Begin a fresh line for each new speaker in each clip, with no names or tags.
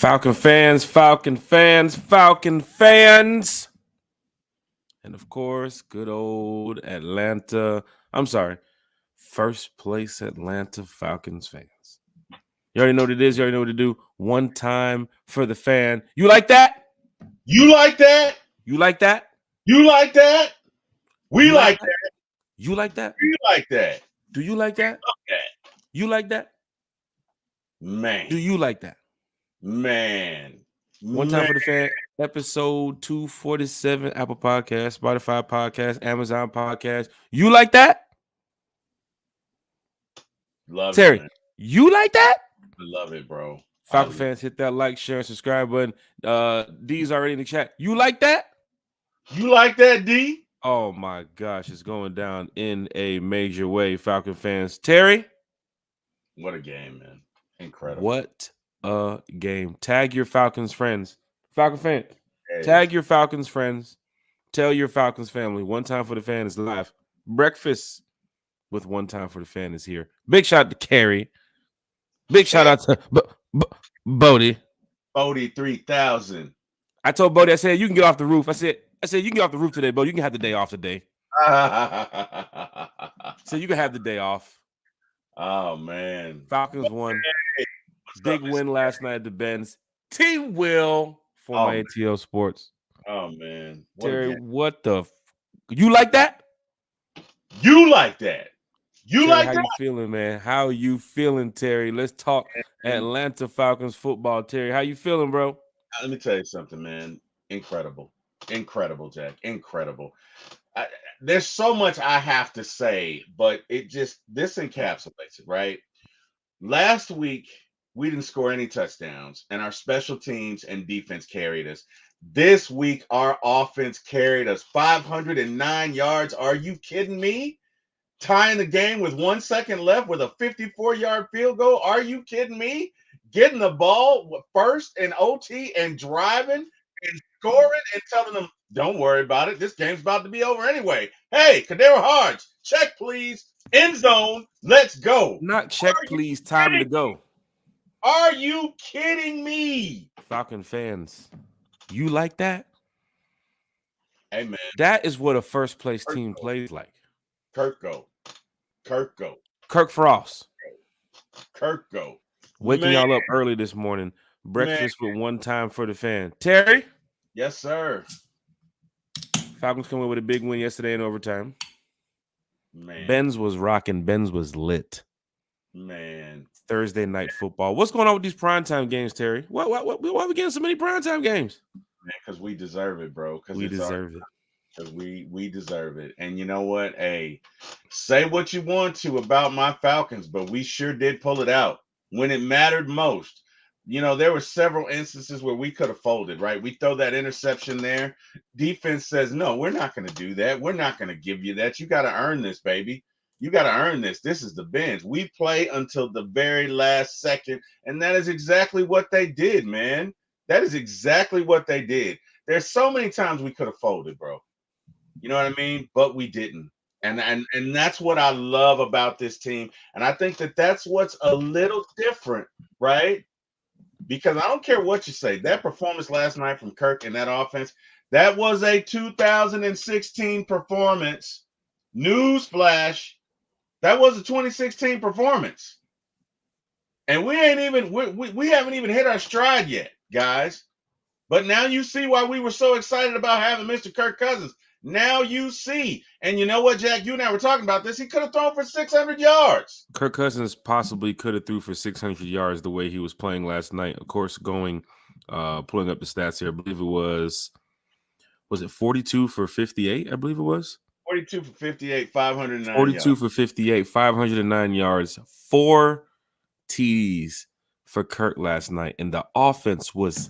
Falcon fans, Falcon fans, Falcon fans. And of course, good old Atlanta. I'm sorry, first place Atlanta Falcons fans. You already know what it is. You already know what to do. One time for the fan. You like that?
You like that?
You like that?
You like that? We
You
like
that?
that.
You like that?
You like that?
Do you like that?
Okay.
You like that?
Man.
Do you like that?
Man.
One time for the fan, episode 247, Apple Podcast, Spotify Podcast, Amazon Podcast. You like that?
Love
Terry,
it, man.
you like that?
I love it, bro.
Falcon fans, hit that like, share, and subscribe button. D's already in the chat. You like that?
You like that, D?
Oh my gosh, it's going down in a major way, Falcon fans. Terry?
What a game, man. Incredible.
What a game. Tag your Falcons friends. Falcon fan.
Yes.
Tag your Falcons friends. Tell your Falcons family. One time for the fan is live. Breakfast with One Time for the Fan is here. Big shout out to Carrie. Big shout out to Bodie.
Bodie 3000.
I told Bodie, I said, you can get off the roof. I said, you can get off the roof today, Bodie. You can have the day off today. So you can have the day off.
Oh, man.
Falcons won. Big win last night at the Benz. T-Will for my ATL Sports.
Oh, man.
Terry, what the you like that?
You like that? You
Terry,
like
how
that?
you feeling, man? How you feeling, Terry? Let's talk Atlanta Falcons football. Terry, how you feeling, bro?
Let me tell you something, man. Incredible. Incredible, Jack. Incredible. There's so much I have to say, but this encapsulates it, right? Last week, we didn't score any touchdowns, and our special teams and defense carried us. This week, our offense carried us 509 yards. Are you kidding me? Tying the game with 1 second left with a 54-yard field goal. Are you kidding me? Getting the ball first in OT and driving and scoring and telling them, don't worry about it. This game's about to be over anyway. Hey, Kadero Harge, check, please. End zone. Let's go.
Not check, please. Time to go.
Are you kidding me?
Falcon fans, you like that?
Hey, man.
That is what a first place team plays like.
Kirk go. Kirk go.
Kirk Frost.
Kirk go.
Waking y'all up early this morning. Breakfast with One Time for the Fan. Terry?
Yes, sir.
Falcons come in with a big win yesterday in overtime.
Man.
Benz was rocking. Benz was lit.
Man.
Thursday night football. What's going on with these primetime games, Terry? Why are we getting so many primetime games?
Man, because we deserve it, bro.
We deserve it.
Because we deserve it. And you know what? Hey, say what you want to about my Falcons, but we sure did pull it out when it mattered most. You know, there were several instances where we could have folded, right? We throw that interception there. Defense says, no, we're not going to do that. We're not going to give you that. You got to earn this, baby. You got to earn this. This is the Benz. We play until the very last second, and that is exactly what they did, man. That is exactly what they did. There's so many times we could have folded, bro. You know what I mean? But we didn't. And that's what I love about this team. And I think that's what's a little different, right? Because I don't care what you say. That performance last night from Kirk and that offense, that was a 2016 performance. Newsflash. That was a 2016 performance. And we haven't even hit our stride yet, guys. But now you see why we were so excited about having Mr. Kirk Cousins. Now you see. And you know what, Jack? You and I were talking about this. He could have thrown for 600 yards.
Kirk Cousins possibly could have threw for 600 yards the way he was playing last night. Of course, pulling up the stats here, I believe it was it 42 for 58? I believe it was.
42 for 58, 509
42
yards.
for 58, 509 yards, 4 TDs for Kirk last night. And the offense was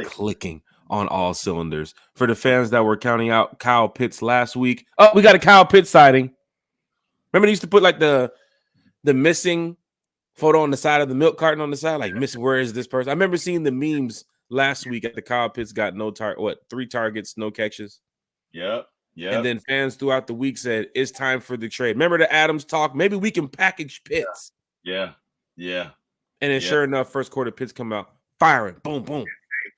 clicking on all cylinders. For the fans that were counting out Kyle Pitts last week, oh, we got a Kyle Pitts sighting. Remember they used to put like the missing photo on the side of the milk carton on the side, like missing, where is this person? I remember seeing the memes last week at the Kyle Pitts got 3 targets, no catches.
Yep.
And then fans throughout the week said, it's time for the trade. Remember the Adams talk? Maybe we can package Pitts.
Yeah.
And then sure enough, first quarter Pitts come out firing. Boom, boom.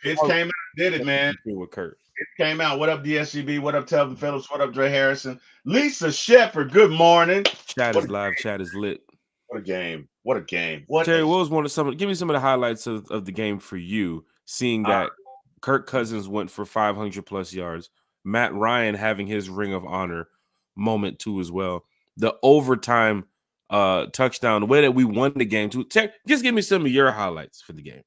Pitch came out, did it, man.
With Kurt.
It came out. What up, DSGB? What up, Telvin Phillips? What up, Dre Harrison? Lisa Shepard, good morning.
Chat is live. Chat is lit.
What a game. What a game.
Terry, what was give me some of the highlights of the game for you, seeing that Kirk Cousins went for 500 plus yards, Matt Ryan having his Ring of Honor moment too as well, the overtime touchdown, the way that we won the game too. Terry, just give me some of your highlights for the game.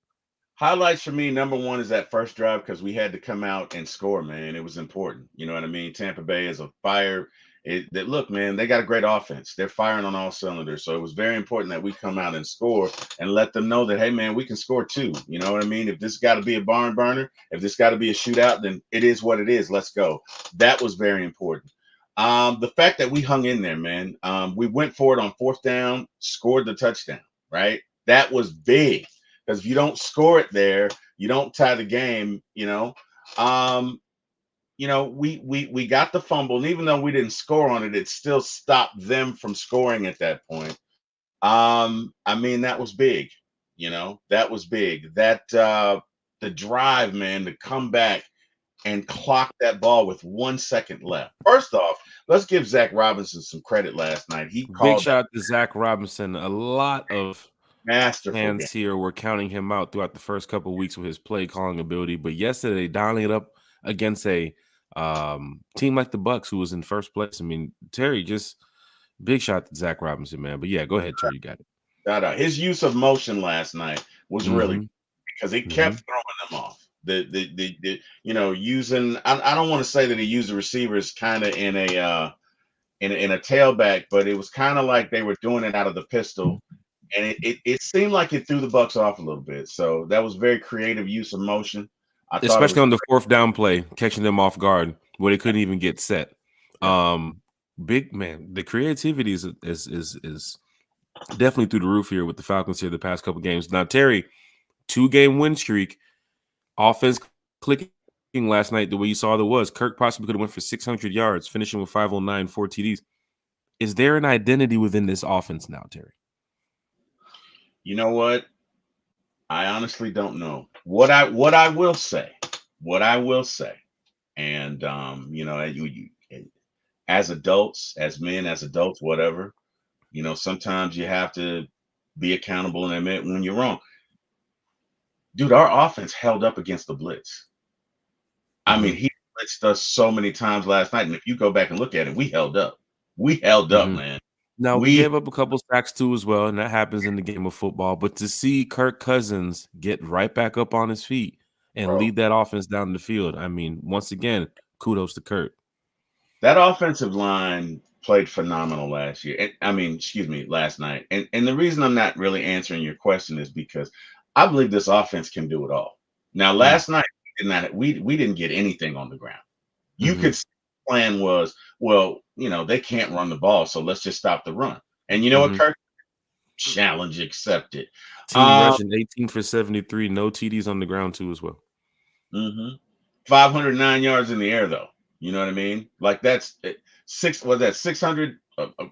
Highlights for me, number one is that first drive because we had to come out and score, man. It was important. You know what I mean? Tampa Bay is a fire. Look, man, they got a great offense. They're firing on all cylinders. So it was very important that we come out and score and let them know that, hey, man, we can score too. You know what I mean? If this got to be a barn burner, if this got to be a shootout, then it is what it is. Let's go. That was very important. The fact that we hung in there, man. We went for it on fourth down, scored the touchdown, right? That was big because if you don't score it there, you don't tie the game, you know. We got the fumble, and even though we didn't score on it, it still stopped them from scoring at that point. I mean, that was big, you know, that was big. That the drive, man, to come back and clock that ball with 1 second left. First off, let's give Zach Robinson some credit last night. He called
big shout out to Zach Robinson. A lot of fans here were counting him out throughout the first couple of weeks with his play calling ability, but yesterday dialing it up against a team like the Bucs, who was in first place. I mean, Terry, just big shot to Zach Robinson, man. But yeah, go ahead, Terry. You got it.
His use of motion last night was really because he kept throwing them off. Using. I don't want to say that he used the receivers kind of in a tailback, but it was kind of like they were doing it out of the pistol, and it seemed like it threw the Bucs off a little bit. So that was very creative use of motion.
Especially on the fourth down play, catching them off guard where they couldn't even get set. Big man, the creativity is definitely through the roof here with the Falcons here the past couple games. Now, Terry, 2-game win streak, offense clicking last night the way you saw there was. Kirk possibly could have went for 600 yards, finishing with 509, 4 TDs. Is there an identity within this offense now, Terry?
You know what? I honestly don't know. What I will say, and as adults, as men, as adults, whatever, sometimes you have to be accountable and admit when you're wrong. Dude, our offense held up against the blitz. I mean, he blitzed us so many times last night, and if you go back and look at it, we held up. We held up, man.
Now, we gave up a couple sacks too as well, and that happens in the game of football. But to see Kirk Cousins get right back up on his feet and lead that offense down the field, I mean, once again, kudos to Kirk.
That offensive line played phenomenal last night. And the reason I'm not really answering your question is because I believe this offense can do it all. Now, last night, we didn't get anything on the ground. You could see the plan was, they can't run the ball, so let's just stop the run. And you know what, Kirk? Challenge accepted.
Team rushing 18 for 73, no TDs on the ground too as well.
509 yards in the air, though. You know what I mean? Like that's 600,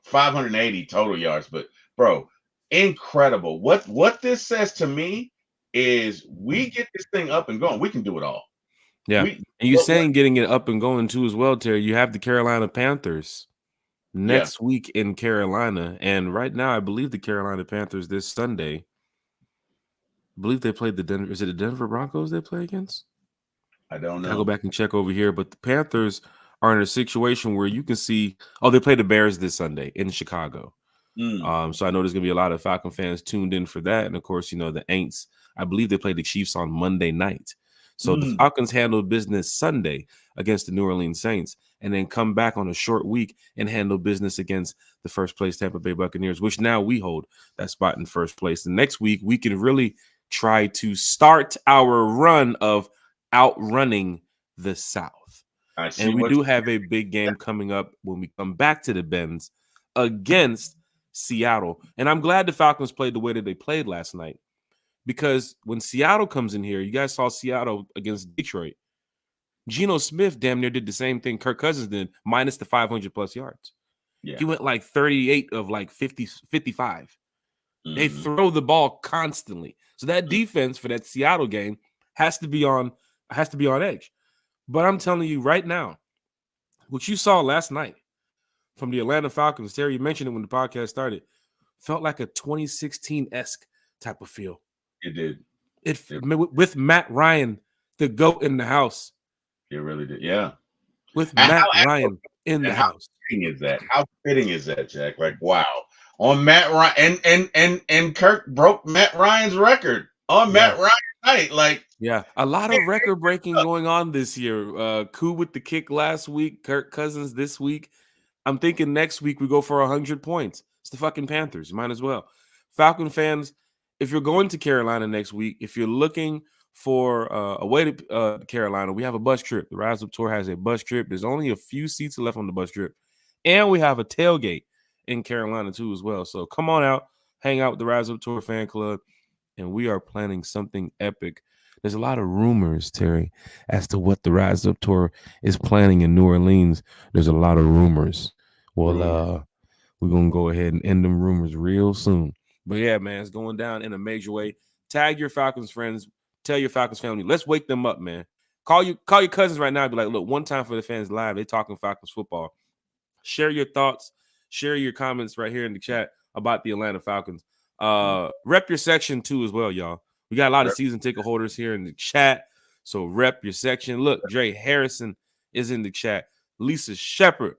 580 total yards. But bro, incredible. What this says to me is we get this thing up and going. We can do it all.
Yeah. And you're saying getting it up and going too as well, Terry. You have the Carolina Panthers next week in Carolina. And right now, I believe the Carolina Panthers this Sunday, I believe they played the Denver. Is it the Denver Broncos they play against?
I don't know.
I'll go back and check over here. But the Panthers are in a situation where you can see, they play the Bears this Sunday in Chicago. So I know there's going to be a lot of Falcon fans tuned in for that. And of course, the Aints, I believe they play the Chiefs on Monday night. So the Falcons handle business Sunday against the New Orleans Saints and then come back on a short week and handle business against the first place Tampa Bay Buccaneers, which now we hold that spot in first place. The next week, we can really try to start our run of outrunning the South. And we do have a big game coming up when we come back to the Benz against Seattle. And I'm glad the Falcons played the way that they played last night, because when Seattle comes in here, you guys saw Seattle against Detroit. Geno Smith damn near did the same thing Kirk Cousins did, minus the 500 plus yards. He went like 38 of like 50, 55. They throw the ball constantly. So that defense for that Seattle game has to be on edge. But I'm telling you right now, what you saw last night from the Atlanta Falcons, Terry, you mentioned it when the podcast started, felt like a 2016-esque type of feel.
It did.
With Matt Ryan, the GOAT in the house.
It really did. Yeah.
With Matt Ryan in the house.
How fitting is that, Jack? Like, wow. On Matt Ryan and Kirk broke Matt Ryan's record on Matt Ryan's night. Like,
yeah, a lot of record breaking going on this year. Koo with the kick last week, Kirk Cousins this week. I'm thinking next week we go for 100 points. It's the fucking Panthers. You might as well. Falcon fans, if you're going to Carolina next week, if you're looking for a way to Carolina, we have a bus trip. The Rise Up Tour has a bus trip. There's only a few seats left on the bus trip. And we have a tailgate in Carolina too as well. So come on out, hang out with the Rise Up Tour fan club, and we are planning something epic. There's a lot of rumors, Terry, as to what the Rise Up Tour is planning in New Orleans. There's a lot of rumors. Well, we're going to go ahead and end them rumors real soon. But yeah, man, it's going down in a major way. Tag your Falcons friends. Tell your Falcons family. Let's wake them up, man. Call your cousins right now and be like, look, one time for the fans live, they talking Falcons football. Share your thoughts. Share your comments right here in the chat about the Atlanta Falcons. Rep your section too as well, y'all. We got a lot of season ticket holders here in the chat. So rep your section. Look, Dre Harrison is in the chat. Lisa Shepard.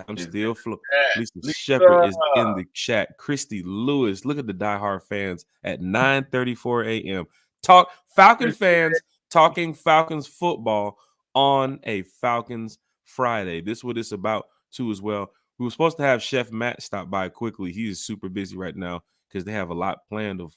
I'm still floating. Lisa Shepard is in the chat. Christy Lewis. Look at the diehard fans at 9:34 a.m. Talk Falcon fans talking Falcons football on a Falcons Friday. This is what it's about too as well. We were supposed to have Chef Matt stop by quickly. He is super busy right now because they have a lot planned of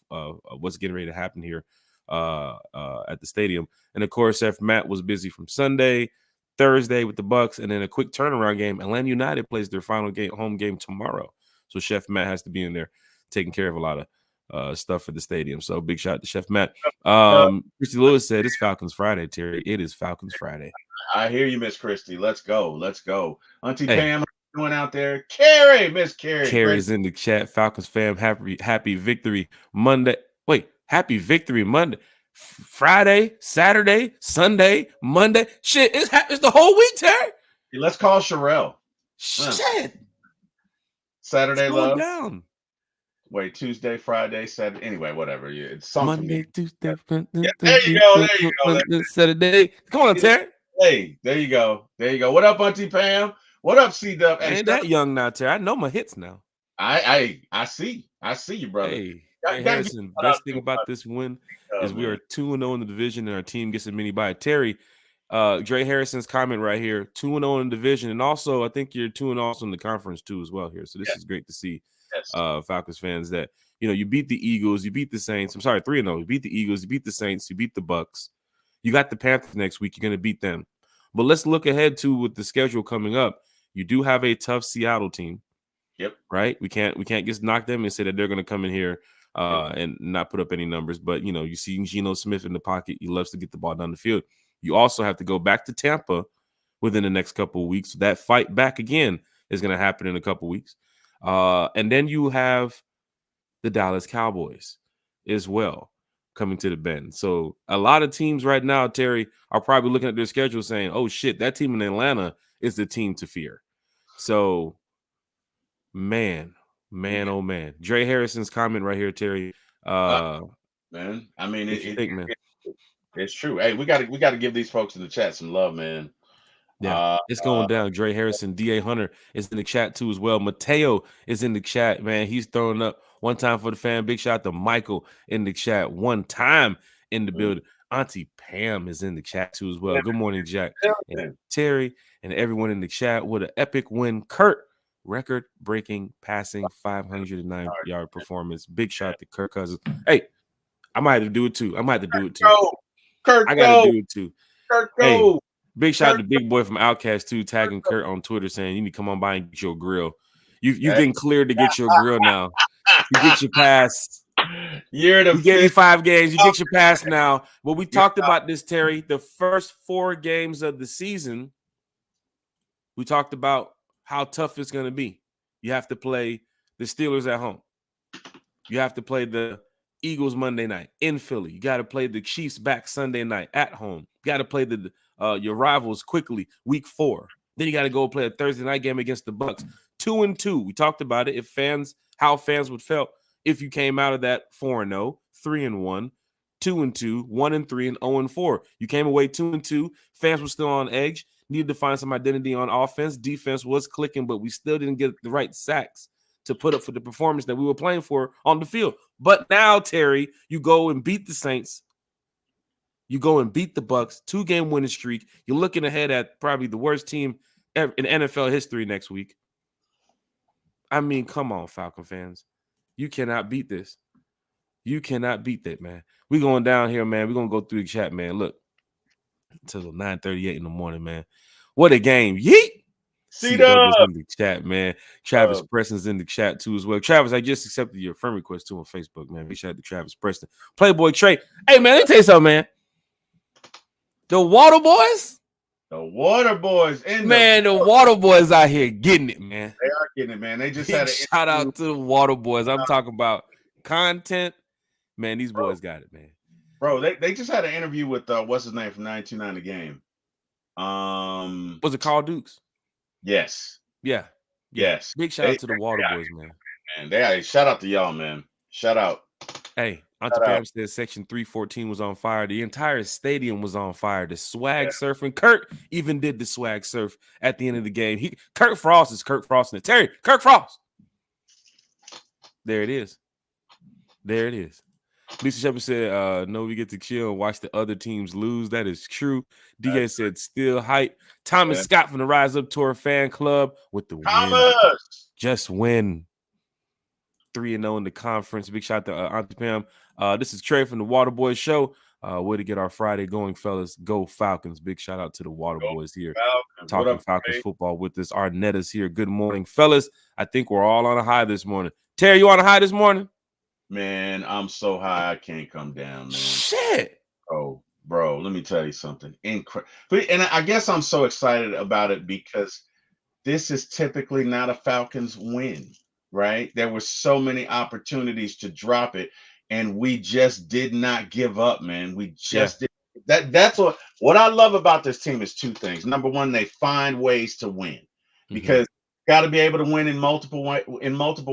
what's getting ready to happen here at the stadium. And of course, Chef Matt was busy from Sunday, Thursday with the Bucs, and then a quick turnaround game. Atlanta United plays their final home game tomorrow. So Chef Matt has to be in there taking care of a lot of stuff for the stadium. So big shout out to Chef Matt. Christy Lewis said it's Falcons Friday, Terry. It is Falcons Friday.
I hear you, Miss Christy. Let's go. Auntie Pam doing out there. Carrie, Miss Carrie.
Carrie's in the chat. Falcons fam, happy victory Monday. Wait, happy victory Monday. Friday, Saturday, Sunday, Monday. Shit, it's the whole week, Terry.
Let's call Sherelle.
Shit.
Saturday love.
Down.
Wait, Tuesday, Friday, Saturday. Anyway, whatever. It's something.
Monday, Tuesday,
there you go.
Saturday. Come on, Terry.
Hey, there you go. What up, Auntie Pam? What up, C-Dub?
I ain't that young now, Terry. I know my hits now.
I see you, brother.
Hey, Harrison, best thing about this win is we are 2-0 in the division and our team gets a mini bye. Terry, Dre Harrison's comment right here, 2-0 in the division. And also, I think you're 2-0 also in the conference too as well here. So this is great to see Falcons fans that, you beat the Eagles, you beat the Saints. I'm sorry, 3-0. You beat the Eagles, you beat the Saints, you beat the Bucs. You got the Panthers next week. You're going to beat them. But let's look ahead to with the schedule coming up. You do have a tough Seattle team.
Yep.
Right? We can't just knock them and say that they're going to come in here and not put up any numbers. But, you see Geno Smith in the pocket. He loves to get the ball down the field. You also have to go back to Tampa within the next couple of weeks. That fight back again is going to happen in a couple of weeks. And then you have the Dallas Cowboys as well coming to the Bend. So a lot of teams right now, Terry, are probably looking at their schedule saying, oh, shit, that team in Atlanta is the team to fear. So, man, oh, man. Dre Harrison's comment right here, Terry.
Man, I mean, it's true. Hey, we got to give these folks in the chat some love, man.
Yeah, it's going down. Dre Harrison, D.A. Hunter is in the chat too as well. Mateo is in the chat, man. He's throwing up one time for the fan. Big shout out to Michael in the chat. One time in the building. Auntie Pam is in the chat too as well. Good morning, Jack. And Terry and everyone in the chat. What an epic win. Kurt, record-breaking passing 509-yard performance. Big shout out to Kirk Cousins. Hey, I might have to do it too. I got to do it too.
Kirk,
hey, big shout out to Big Boy from Outcast too, tagging Kurt on Twitter saying you need to come on by and get your grill. You've been cleared to get your grill now. You get your pass. We gave you 5 games. You get your pass now. Well, we talked about this, Terry. The first 4 games of the season, we talked about how tough it's going to be. You have to play the Steelers at home. You have to play the Eagles Monday night in Philly. You got to play the Chiefs back Sunday night at home. You got to play your rivals quickly week 4. Then you got to go play a Thursday night game against the Bucs. 2-2. We talked about it. How fans would felt if you came out of that 4-0, 3-1, 2-2, 1-3, and 0-4. You came away 2-2. Fans were still on edge. Needed to find some identity on offense. Defense was clicking, but we still didn't get the right sacks to put up for the performance that we were playing for on the field. But now, Terry, you go and beat the Saints. You go and beat the Bucs, 2-game winning streak. You're looking ahead at probably the worst team ever in NFL history next week. I mean, come on, Falcon fans. You cannot beat this. You cannot beat that, man. We're going down here, man. We're going to go through the chat, man. Look, until 9:38 in the morning, man. What a game. Yeet! C-Dub's in the chat, man. Travis Preston's in the chat, too, as well. Travis, I just accepted your friend request, too, on Facebook, man. Big shout out to Travis Preston. Playboy Trey. Hey, man, let me tell you something, man. The Water Boys?
The Water Boys.
The Water Boys out here getting it, man.
They are getting it, man. They just had a
shout out to the Water Boys. I'm talking about content. Man, these boys got it, man.
Bro, they just had an interview with what's his name from 929 The Game.
Was it Carl Dukes?
Yes.
Yeah.
Yes.
Big shout out to the Water Boys, man.
Shout out to y'all, man. Shout out.
Hey, Auntie Pam said Section 314 was on fire. The entire stadium was on fire. The swag surfing. Kurt even did the swag surf at the end of the game. Kirk Frost is Kirk Frost. Terry, Kirk Frost. There it is. There it is. Lisa Shepard said, no, we get to chill and watch the other teams lose. That is true. DA said, still hype. Thomas Scott from the Rise Up Tour fan club with the win. Just win. 3-0 in the conference. Big shout out to Auntie Pam. This is Trey from the Water Boys Show. Way to get our Friday going, fellas. Go Falcons. Big shout out to the Water Boys here. Talking Falcons football with us. Arnetta's here. Good morning, fellas. I think we're all on a high this morning. Terry, you on a high this morning?
Man, I'm so high I can't come down, man.
Shit.
Oh, bro, let me tell you something. Incredible. And I guess I'm so excited about it because this is typically not a Falcons win, right? There were so many opportunities to drop it, and we just did not give up, man. We just did. That's what I love about this team is 2 things. Number one, they find ways to win because got to be able to win in multiple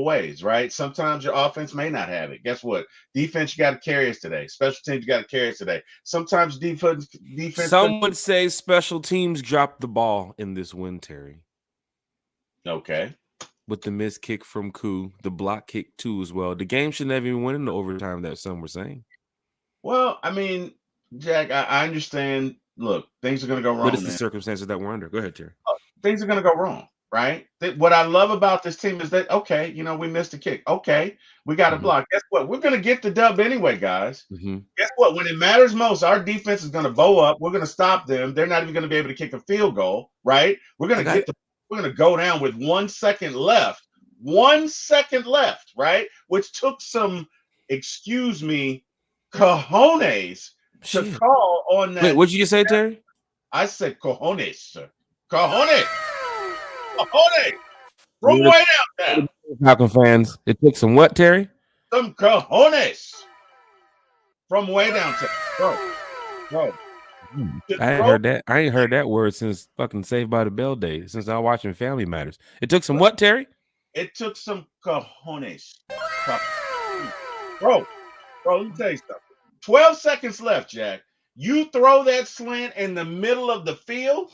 ways, right? Sometimes your offense may not have it. Guess what? Defense, you got to carry us today. Special teams, you got to carry us today. Sometimes defense.
Some would say special teams dropped the ball in this win, Terry.
Okay.
With the missed kick from Koo, the block kick too as well. The game should never even win in the overtime that some were saying.
Well, I mean, Jack, I understand. Look, things are going to go wrong.
What is the circumstances that we're under? Go ahead, Terry.
Things are going to go wrong. Right. What I love about this team is that, okay, we missed a kick. Okay, we got a block. Guess what? We're going to get the dub anyway, guys. Guess what? When it matters most, our defense is going to bow up. We're going to stop them. They're not even going to be able to kick a field goal. Right. We're going to go down with 1 second left. 1 second left. Right. Which took some, excuse me, cojones to call on that.
Wait, what did you say, Terry?
I said cojones, sir. Cojones. From way down there.
Falcon fans, it took some what, Terry?
Some cojones from way down there. Bro.
I ain't heard that word since fucking Saved by the Bell days, since I was watching Family Matters. It took some what, Terry?
It took some cojones. Bro, let me tell you something. 12 seconds left, Jack. You throw that slant in the middle of the field,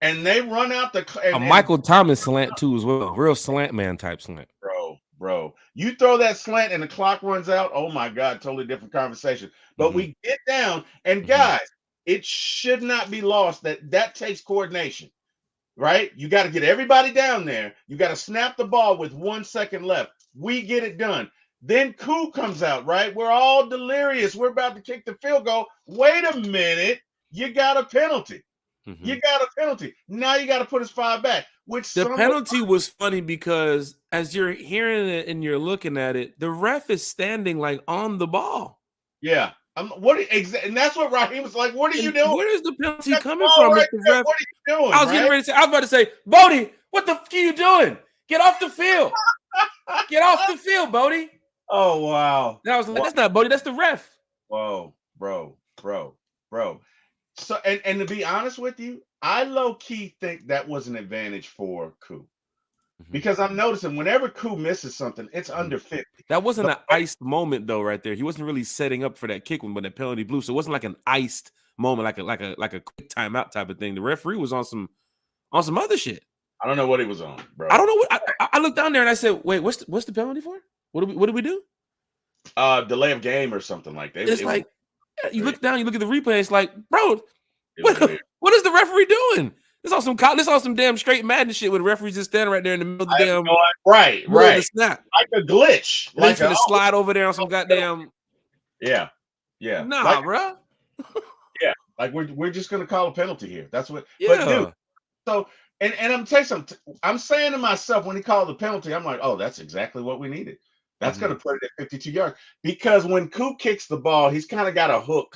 and they run out the
Michael Thomas slant too as well. Real slant man type slant.
Bro. You throw that slant and the clock runs out. Oh my God, totally different conversation. But we get down, and guys, it should not be lost that takes coordination, right? You got to get everybody down there. You got to snap the ball with 1 second left. We get it done. Then Koo comes out, right? We're all delirious. We're about to kick the field goal. Wait a minute. You got a penalty. You got a penalty. Now you got to put his 5 back.
The penalty was funny because as you're hearing it and you're looking at it, the ref is standing like on the ball.
Yeah. And that's what Raheem was like. What are you doing?
Where is the penalty coming from?
Right the ref, what are you doing?
I was about to say, Bodie, what the fuck are you doing? Get off the field. Get off the field, Bodie.
Oh wow.
And I was like, that's not Bodie, that's the ref.
Whoa, bro. So and to be honest with you, I low key think that was an advantage for Koo. Because I'm noticing whenever Koo misses something, it's under 50.
That wasn't an iced moment though, right there. He wasn't really setting up for that kick when the penalty blew. So it wasn't like an iced moment, like a quick timeout type of thing. The referee was on some other shit.
I don't know what he was on, bro.
I don't know what I looked down there and I said, wait, what's the penalty for? What did we do?
Delay of game or something like that.
It's like you look down, you look at the replay, it's like, bro, what is the referee doing? This on some damn straight madness shit with the referees just standing right there in the middle of the damn
right.
The snap.
Like a glitch.
Like he's gonna slide over there on some goddamn.
Yeah.
Nah,
like,
bro.
Yeah. Like we're just gonna call a penalty here. That's what
yeah.
But dude, so and I'm telling you something. I'm saying to myself when he called the penalty, I'm like, oh, that's exactly what we needed. That's gonna put it at 52 yards. Because when Koo kicks the ball, he's kind of got a hook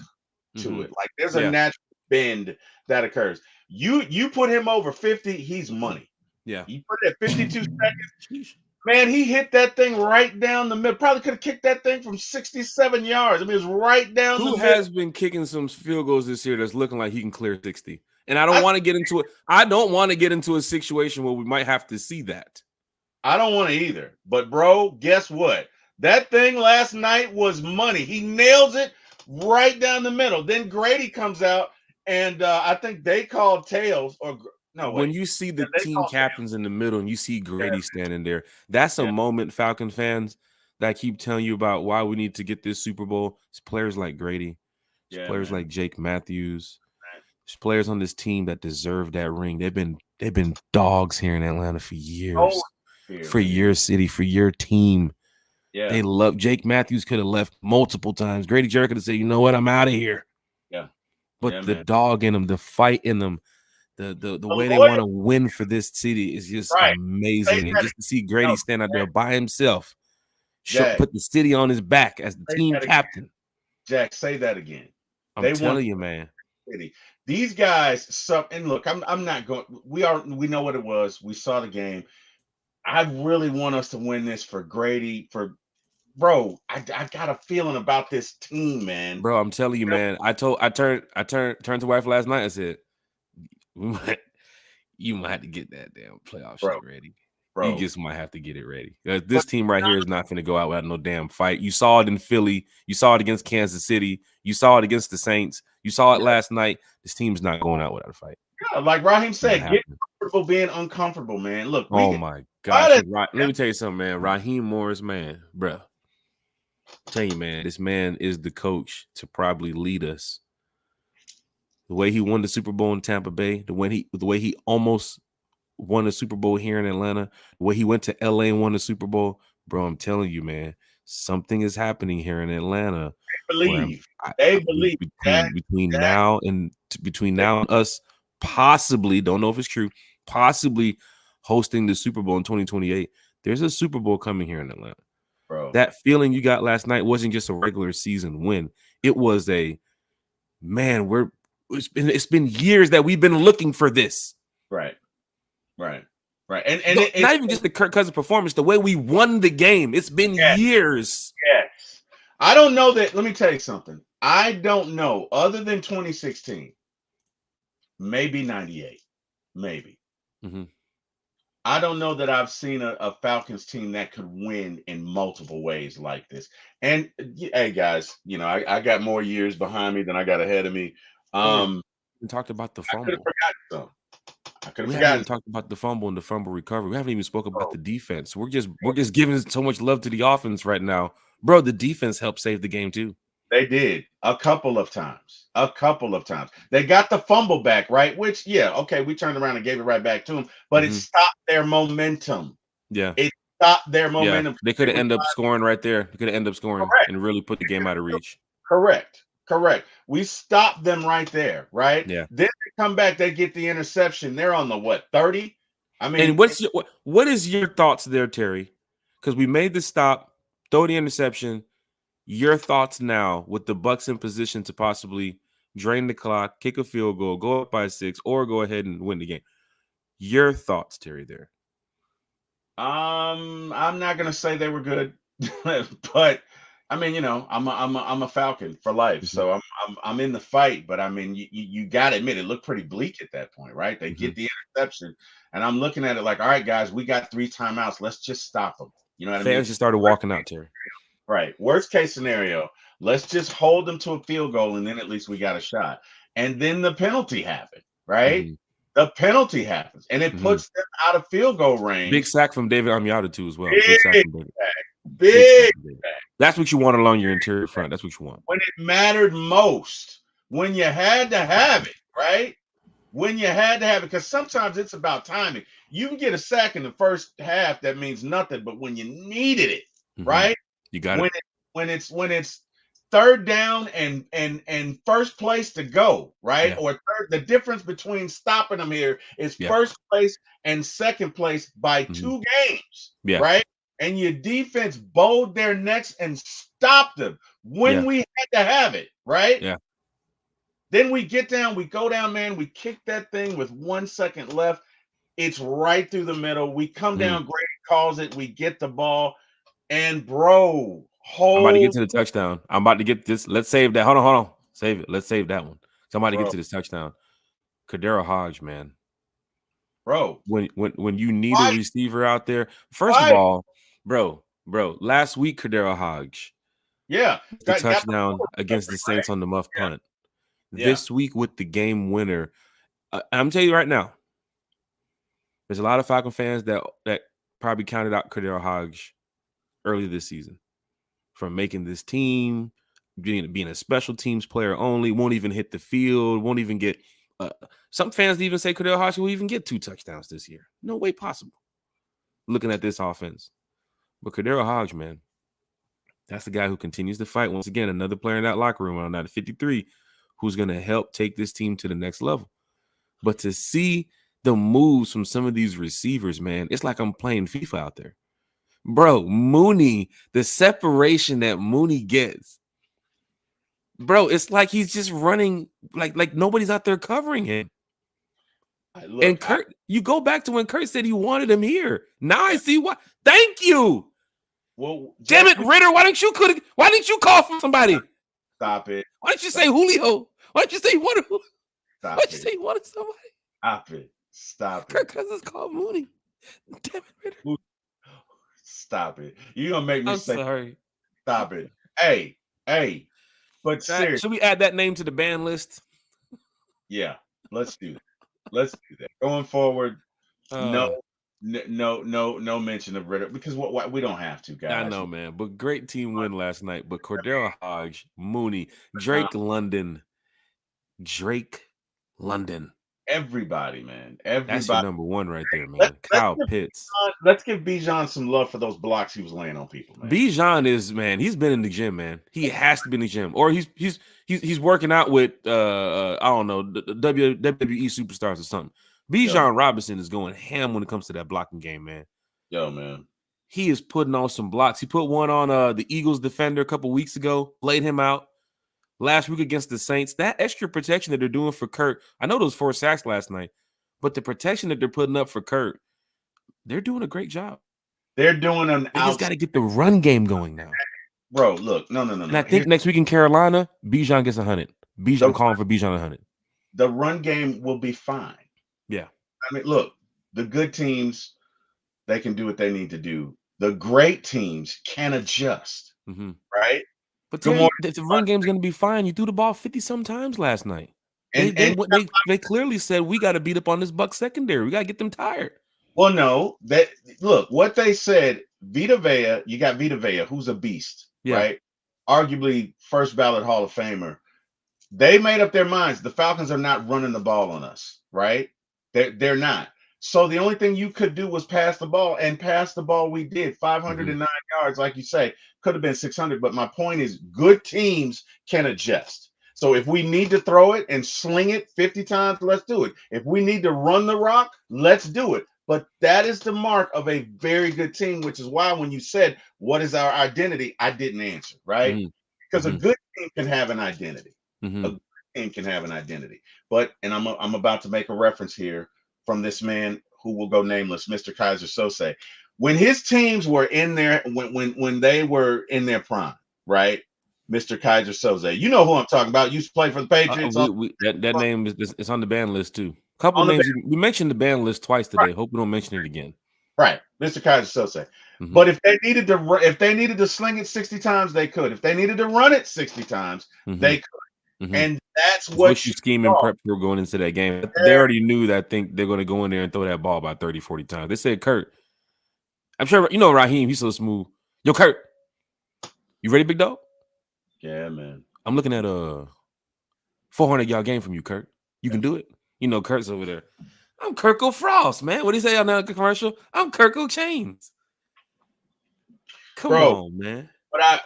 to it. Like there's a natural bend that occurs. You put him over 50, he's money.
Yeah.
You put it at 52 seconds. Man, he hit that thing right down the middle. Probably could have kicked that thing from 67 yards. I mean, it was right down the middle.
Who has been kicking some field goals this year that's looking like he can clear 60? And I don't want to get into it. I don't want to get into a situation where we might have to see that.
I don't want to either. But, bro, guess what? That thing last night was money. He nails it right down the middle. Then Grady comes out, and I think they called tails. Or no,
when you see the team captains in the middle and you see Grady standing there, that's a moment, Falcon fans, that I keep telling you about why we need to get this Super Bowl. It's players like Grady. It's players like Jake Matthews. There's players on this team that deserve that ring. They've been dogs here in Atlanta for years. For your city, for your team. Yeah. They love Jake Matthews could have left multiple times. Grady Jarrett could have said, you know what, I'm out of here.
Yeah.
But the dog in them, the fight in them, the way they want to win for this city is just amazing. And just to see Grady stand out there by himself, put the city on his back as the team captain.
Jack, say that again.
I'm telling you, man.
These guys, and look, I'm not going. We know what it was. We saw the game. I really want us to win this for Grady. Bro, I got a feeling about this team, man.
Bro, I'm telling you, man. I turned to wife last night and said, you might have to get that damn playoff shit ready. Bro. You just might have to get it ready. This team right here is not going to go out without no damn fight. You saw it in Philly. You saw it against Kansas City. You saw it against the Saints. You saw it last night. This team's not going out without a fight.
Yeah, like Raheem said, get comfortable being uncomfortable, man. Look.
My gosh. Let me tell you something, man. Raheem Morris, man, bro. Tell you, man, this man is the coach to probably lead us. The way he won the Super Bowl in Tampa Bay, the way he almost won the Super Bowl here in Atlanta, the way he went to LA and won the Super Bowl, bro, I'm telling you, man, something is happening here in Atlanta.
They believe
between now and us possibly, don't know if it's true, possibly hosting the Super Bowl in 2028. There's a Super Bowl coming here in Atlanta.
Bro.
That feeling you got last night wasn't just a regular season win. It was it's been years that we've been looking for this.
Right. And
it's not even just the Kirk Cousins performance, the way we won the game. It's been years.
Yes. I don't know that. Let me tell you something. I don't know, other than 2016, maybe 98, maybe. I don't know that I've seen a Falcons team that could win in multiple ways like this. And hey, guys, I got more years behind me than I got ahead of me.
We talked about the fumble.
We haven't even
talked about the fumble and the fumble recovery. We haven't even spoken about the defense. We're just giving so much love to the offense right now, bro. The defense helped save the game too.
They did a couple of times. They got the fumble back, right? Which, we turned around and gave it right back to them, but it stopped their momentum.
Yeah,
it stopped their momentum.
Yeah. They could have ended up scoring right there. They could have ended up scoring and really put the game out of reach.
Correct. We stopped them right there, right?
Yeah.
Then they come back, they get the interception. They're on the 30? I mean,
and what is your thoughts there, Terry? Because we made the stop, throw the interception. Your thoughts now with the Bucs in position to possibly drain the clock, kick a field goal, go up by 6, or go ahead and win the game. Your thoughts, Terry, there?
I'm not gonna say they were good. But I mean, I'm a Falcon for life,
Mhm,
so I'm in the fight. But I mean, you got to admit, it looked pretty bleak at that point, right? They
mhm.
get the interception, and I'm looking at it like, all right, guys, we got 3 timeouts. Let's just stop them. You know what I mean?
Fans just started walking out, Terry.
Right. Worst case scenario, let's just hold them to a field goal, and then at least we got a shot. And then the penalty happened, right?
Mhm,
The penalty happens, and it
mhm.
puts them out of field goal
Big
range.
sack from David Onyemata too as well. Big sack
Big
from David.
back,
Big sack
big
from David.
back.
That's what you want along your interior front. That's what you want.
When it mattered most, when you had to have it, right? When you had to have it, because sometimes it's about timing. You can get a sack in the first half, that means nothing, but when you needed it,
Mhm.
right?
You got
When
it.
it when it's third down and first place to go, right?
Yeah.
Or third, the difference between stopping them here is
Yeah.
first place and second place by
Mhm.
2 games,
Yeah.
right? And your defense bowed their necks and stopped them when
Yeah.
we had to have it, right?
Yeah.
Then we get down, we go down, man. We kick that thing with 1 second left. It's right through the middle. We come
Mhm.
down, Grady calls it. We get the ball, and bro,
I'm about to get
hold,
to the touchdown. I'm about to get this. Let's save that. Hold on. Hold on. Save it. Let's save that one. So I'm about to get
bro,
to this touchdown. Kadero Hodge, man.
bro,
When you need a
fight,
receiver out there, first of
fight.
all, bro, last week Kadero Hodge
Yeah,
the
got the
touchdown
forward
against the
recovery,
Saints on the muff
right?
punt.
Yeah, yeah.
This week with the game winner, I'm telling you right now, there's a lot of Falcon fans that probably counted out Kadero Hodge early this season from making this team, being a special teams player only, won't even hit the field, won't even get. Some fans even say Kadero Hodge will even get 2 touchdowns this year. No way possible. Looking at this offense, but Kadero Hodge, man, that's the guy who continues to fight. Once again, another player in that locker room on 53 who's going to help take this team to the next level. But to see the moves from some of these receivers, man, it's like I'm playing FIFA out there. Bro, Mooney, the separation that Mooney gets, bro, it's like he's just running like nobody's out there covering him. And
Look,
Kurt, you go back to when Kurt said he wanted him here. Now I see why. Thank you.
well,
Damn
just
it, Ritter. Why didn't you call for somebody?
stop it,
Why didn't you say Julio? Why didn't you say you wanted? Why
stop
didn't you
it,
say you wanted somebody?
stop it, stop it,
Kirk Cousins called Mooney. Damn it, Ritter.
stop it. You're gonna make me
I'm
say
sorry.
stop it. Hey, hey, but seriously,
Should we add that name to the ban list?
yeah, let's do that. Let's do that. Going forward, no,
Uh,
no mention of Ritter because what we don't have to,
I
guys.
know, man. But great team win last night. But Cordero Hodge, Mooney,
Not
Drake London.
everybody, man.
That's your
Everybody.
number one right there,
Let,
man.
let's
Kyle
give
Pitts.
let's give Bijan some love for those blocks he was laying on people, man.
Bijan is, man, he's been in the gym, man. He has to be in the gym. Or he's working out with I don't know, the WWE superstars or something.
Yo,
Bijan Robinson is going ham when it comes to that blocking game, man.
yo, man.
He is putting on some blocks. He put one on the Eagles defender a couple weeks ago, played him out. Last week against the Saints, that extra protection that they're doing for Kurt. I know those 4 sacks last night, but the protection that they're putting up for Kurt, they're doing a great job.
They're doing an
They just
out,
got to get the run game going now.
bro. Look, no.
And I
Here's
think next week in Carolina, Bijan gets 100. I'm
the
calling for Bijan 100.
the run game will be fine.
Yeah.
I mean, look, the good teams, they can do what they need to do. The great teams can adjust,
Mm-hmm.
right?
But
Good
Terry,
morning.
the run game's going to be fine. You threw the ball 50 sometimes last night. They
And
they clearly said we got to beat up on this Bucs secondary. We got to get them tired.
well, no, that look what they said. Vita Vea, you got Vita Vea, who's a beast,
Yeah.
right? Arguably first ballot Hall of Famer. They made up their minds. The Falcons are not running the ball on us, right? They're not. So the only thing you could do was pass the ball, and pass the ball we did.
Mm-hmm.
509 yards, like you say, could have been 600. But my point is, good teams can adjust. So if we need to throw it and sling it 50 times, let's do it. If we need to run the rock, let's do it. But that is the mark of a very good team, which is why when you said, what is our identity? I didn't answer, right? Because a
Mm-hmm.
good team can have an identity.
Mm-hmm.
A good team can have an identity. But, and I'm about to make a reference here from this man who will go nameless, Mr. Kaiser Sose. when his teams were in there, when they were in their prime, right? Mr. Kaiser Soze. You know who I'm talking about. Used to play for the Patriots
That name is on the ban list too. A couple
on the
names we mentioned the ban list twice today.
right,
Hope we don't mention it again.
right, Mr. Kaiser Soze.
Mm-hmm.
But if they needed to sling it 60 times, they could. If they needed to run it 60 times, they could. And that's
what
what
you scheme and prep for going into that game. They already knew that. I think they're going to go in there and throw that ball about 30, 40 times. They said, Kurt, I'm sure you know Raheem. He's so smooth. Yo, Kurt, you ready, big dog?
Yeah, man.
I'm looking at a 400-yard game from you, Kurt. You can do it. You know, Kurt's over there. I'm Kirko Frost, man. What do you say on that commercial? I'm Kirko Chains. Come on, man.
But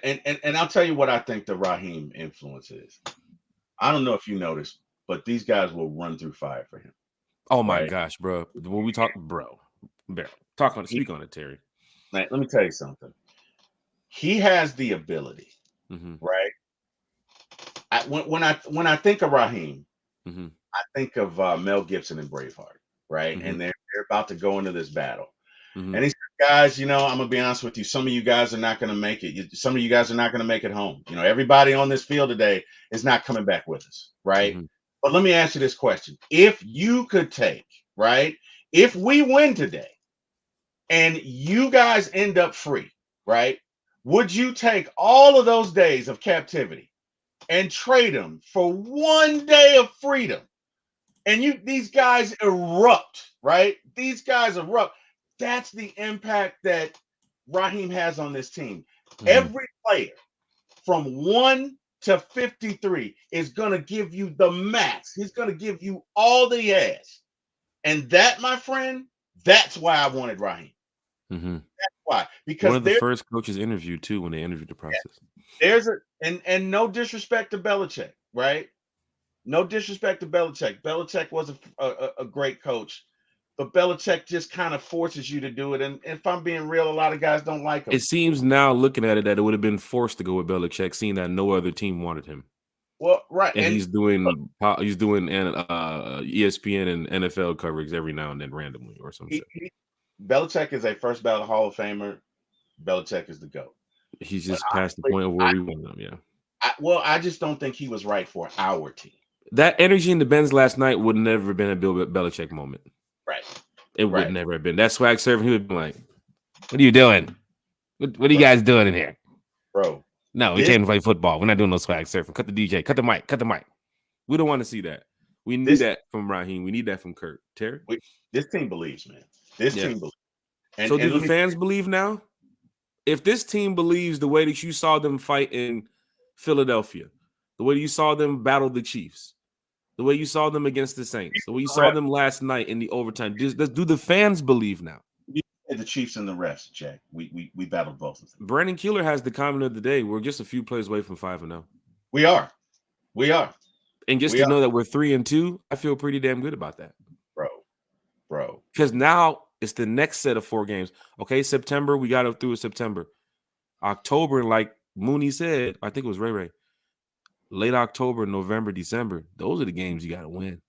and I'll tell you what I think the Raheem influence is. I don't know if you noticed, but these guys will run through fire for him.
Oh my gosh, bro. When we talk, speak on it, Terry.
Let me tell you something. He has the ability, right? When I think of Raheem, I think of Mel Gibson and Braveheart, right? And they're about to go into this battle. And he said, guys, I'm gonna be honest with you. Some of you guys are not gonna make it. Some of you guys are not gonna make it home. Everybody on this field today is not coming back with us, right? But let me ask you this question: if you could take, right? If we win today, and you guys end up free, right? Would you take all of those days of captivity and trade them for one day of freedom? And these guys erupt, right? These guys erupt. That's the impact that Raheem has on this team. Every player from 1 to 53 is going to give you the max. He's going to give you all that he has. And that, my friend, that's why I wanted Raheem. That's why. Because
one of the first coaches interviewed too when they interviewed the process.
And no disrespect to Belichick, right? No disrespect to Belichick. Belichick was a great coach. But Belichick just kind of forces you to do it. And if I'm being real, a lot of guys don't like him.
It seems now, looking at it, that it would have been forced to go with Belichick, seeing that no other team wanted him.
Well, right.
And he's doing ESPN and NFL coverage every now and then randomly or something.
Belichick is a first ballot Hall of Famer. Belichick is the GOAT.
He's just past the point of where we want him, yeah.
I just don't think he was right for our team.
That energy in the Benz last night would never have been a Bill Belichick moment.
Right.
It would never have been. That swag serving, he would be like, what are you doing? What are you guys doing in here?
Bro.
No, we can't play football. We're not doing no swag surfing. Cut the DJ. Cut the mic. We don't want to see that. We need that from Raheem. We need that from Kurt. Terry?
This team believes, man. This team believes.
So do the fans believe now? If this team believes the way that you saw them fight in Philadelphia, the way you saw them battle the Chiefs, the way you saw them against the Saints, the way you saw them last night in the overtime, do the fans believe now?
The Chiefs and the refs, Jack. We battled both of them.
Brandon Keeler has the comment of the day. We're just a few plays away from 5-0.
We are.
And just to know that we're 3-2, I feel pretty damn good about that.
Bro.
Because now it's the next set of 4 games. Okay, September, we got up through September. October, like Mooney said, I think it was Ray. Late October, November, December, those are the games you got to win.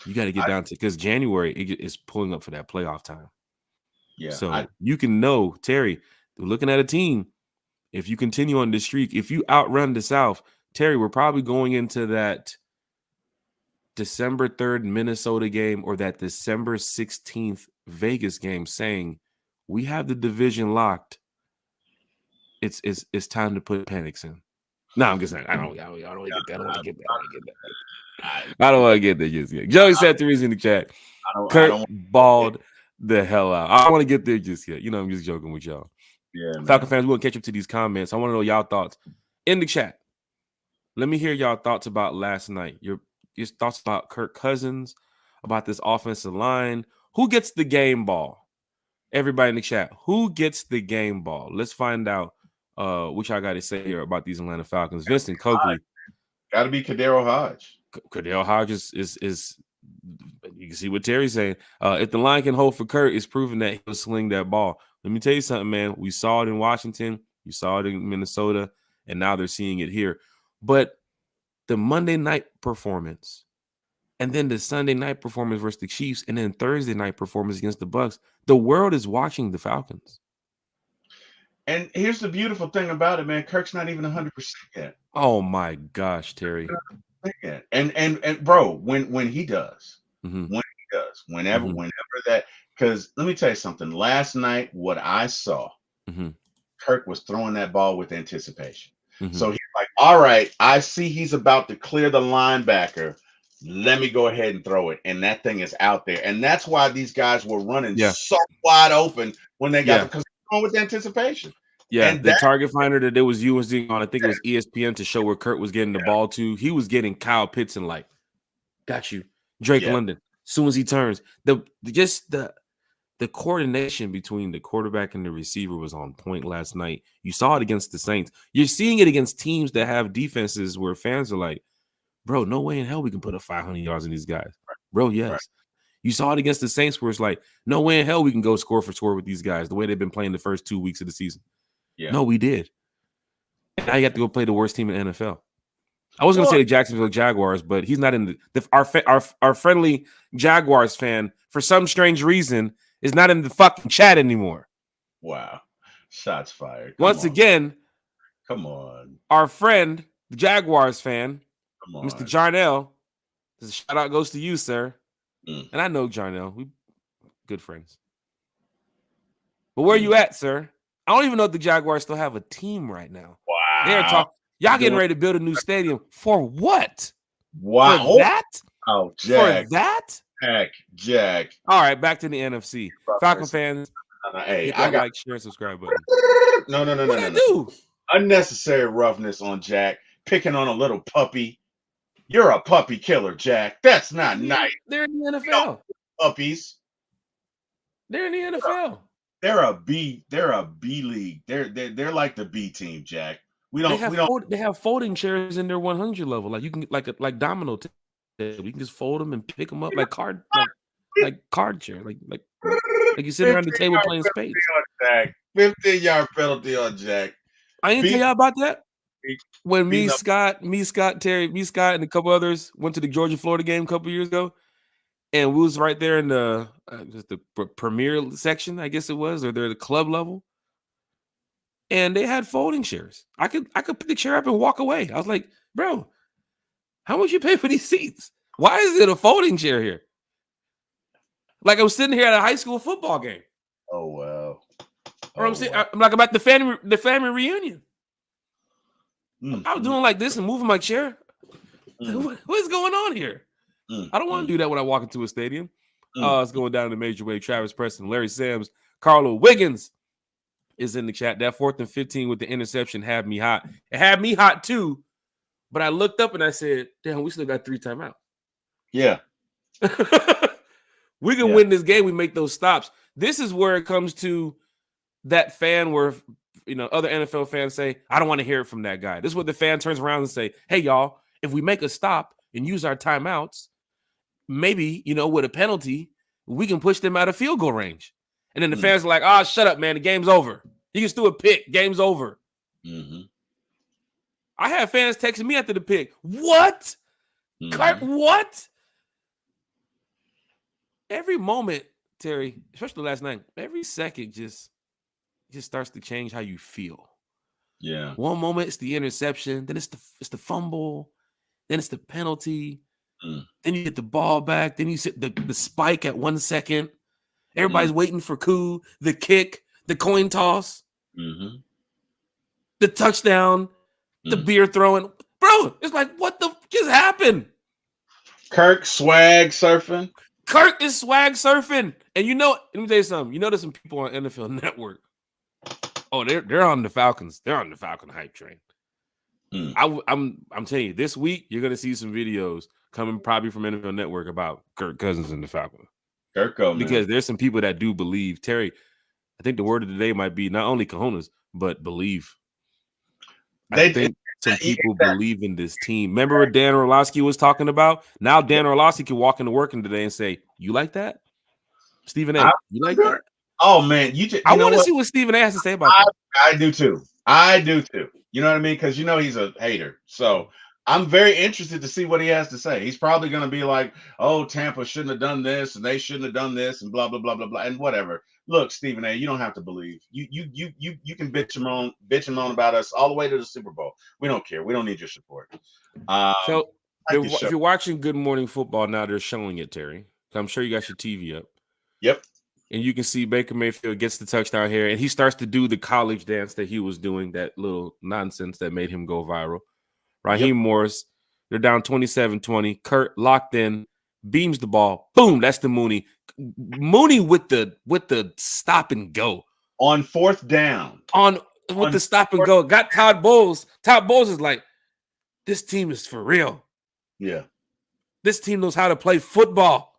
You got to get down to, because January is pulling up for that playoff time.
Yeah.
So you can know, Terry, looking at a team, if you continue on this streak, if you outrun the South, Terry, we're probably going into that December 3rd Minnesota game or that December 16th Vegas game saying, we have the division locked. It's time to put panics in. No, I'm just saying. I don't want to get that. I don't want to get there just yet. Joey said the reason in the chat. Kurt balled the hell out. I don't want to get there just yet. I'm just joking with y'all.
Yeah,
Falcon fans, we'll catch up to these comments. I want to know y'all thoughts in the chat. Let me hear y'all thoughts about last night. Your thoughts about Kirk Cousins, about this offensive line. Who gets the game ball? Everybody in the chat. Who gets the game ball? Let's find out what y'all got to say here about these Atlanta Falcons. Vincent Coakley.
Got to be Kadero Hodge.
Kadero Hodge is you can see what Terry's saying. If the line can hold for Kurt, it's proven that he'll sling that ball. Let me tell you something, man. We saw it in Washington. You saw it in Minnesota. And now they're seeing it here. But the Monday night performance and then the Sunday night performance versus the Chiefs, and then Thursday night performance against the Bucs. The world is watching the Falcons.
And here's the beautiful thing about it, man. Kirk's not even 100% yet.
Oh my gosh, Terry.
And bro, when he does, whenever that, because let me tell you something. Last night, what I saw, Kirk was throwing that ball with anticipation. So he's like, all right, I see he's about to clear the linebacker. Let me go ahead and throw it. And that thing is out there. And that's why these guys were running so wide open when they got because they're going with anticipation.
Yeah, and the target finder that they was using on, I think it was ESPN to show where Kurt was getting the ball to. He was getting Kyle Pitts and like, got you, Drake London. As soon as he turns, the coordination between the quarterback and the receiver was on point last night. You saw it against the Saints. You're seeing it against teams that have defenses where fans are like, bro, no way in hell we can put up 500 yards in these guys. Bro, yes. Right. You saw it against the Saints where it's like, no way in hell we can go score for score with these guys the way they've been playing the first 2 weeks of the season. Yeah. No, we did. And now you have to go play the worst team in the NFL. I was going to say the Jacksonville Jaguars, but he's not in our friendly Jaguars fan, for some strange reason, is not in the fucking chat anymore.
Wow. Shots fired.
Once again,
come on.
Our friend, the Jaguars fan, Mr. Jarnell, this shout out goes to you, sir. And I know Jarnell. We good friends. But where are you at, sir? I don't even know if the Jaguars still have a team right now.
Wow.
They're talking. Y'all getting ready to build a new stadium for what?
Wow.
For that?
Oh, Jack.
For that?
Jack.
All right, back to the NFC. Falcon fans.
Hey,
I got like, share, and subscribe button.
No.
What I do?
Unnecessary roughness on Jack. Picking on a little puppy. You're a puppy killer, Jack. That's not nice.
They're in the NFL.
Puppies.
They're in the NFL.
They're a B league. They're like the B team, Jack.
They have folding chairs in their 100 level. Like you can like domino. You can just fold them and pick them up like card chair. Like you sit around the table playing spades.
15-yard penalty on Jack.
I didn't tell y'all about that. When me, Scott, Terry, and a couple others went to the Georgia-Florida game a couple years ago, and we was right there in the just the premier section, I guess it was, or they're the club level, and they had folding chairs. I could pick the chair up and walk away. I was like, bro, how much you pay for these seats? Why is it a folding chair here? Like I was sitting here at a high school football game.
Oh wow!
I'm like about the family reunion. I was doing like this and moving my chair. What is going on here? I don't want to do that when I walk into a stadium. It's going down in the major way. Travis Preston, Larry Sams, Carlo Wiggins is in the chat. That 4th and 15 with the interception had me hot. It had me hot too. But I looked up and I said, damn, we still got 3 timeouts.
Yeah.
We can win this game. We make those stops. This is where it comes to that fan where, other NFL fans say, I don't want to hear it from that guy. This is what the fan turns around and say, hey, y'all, if we make a stop and use our timeouts, maybe, with a penalty, we can push them out of field goal range. And then the fans are like, oh, shut up, man. The game's over. He can do a pick. Game's over. I had fans texting me after the pick. What? What? Every moment, Terry, especially last night, every second just starts to change how you feel.
Yeah.
One moment it's the interception, then it's the fumble, then it's the penalty, then you get the ball back, then you sit the spike at 1 second. Everybody's waiting for the kick, the coin toss, the touchdown, the beer throwing. Bro, it's like, what the just happened?
Kirk swag surfing.
Kirk is swag surfing. And let me tell you something. There's some people on NFL Network. Oh, they're on the Falcons. They're on the Falcon hype train. I'm telling you, this week you're gonna see some videos coming probably from NFL Network about Kirk Cousins and the Falcons. Because there's some people that do believe. Terry, I think the word of the day might be not only cojones, but believe. I think some people believe in this team. Remember what Dan Orlovsky was talking about? Now Dan Orlovsky can walk into work today and say, you like that? Stephen A., you like that?
Oh, man.
I want to see what Stephen A. has to say about that.
I do too. You know what I mean? Because he's a hater. So I'm very interested to see what he has to say. He's probably going to be like, "Oh, Tampa shouldn't have done this, and they shouldn't have done this, and blah blah blah blah blah, and whatever." Look, Stephen A., you don't have to believe. You can bitch and moan about us all the way to the Super Bowl. We don't care. We don't need your support.
So
Like this
if
show.
you're watching Good Morning Football now, they're showing it, Terry. I'm sure you got your TV up.
Yep.
And you can see Baker Mayfield gets the touchdown here, and he starts to do the college dance that he was doing, that little nonsense that made him go viral. Raheem Morris, they're down 27-20. Kurt locked in, beams the ball. Boom, that's the Mooney. Mooney with the stop and go.
On fourth down.
With the stop and go. Got Todd Bowles. Todd Bowles is like, this team is for real.
Yeah.
This team knows how to play football.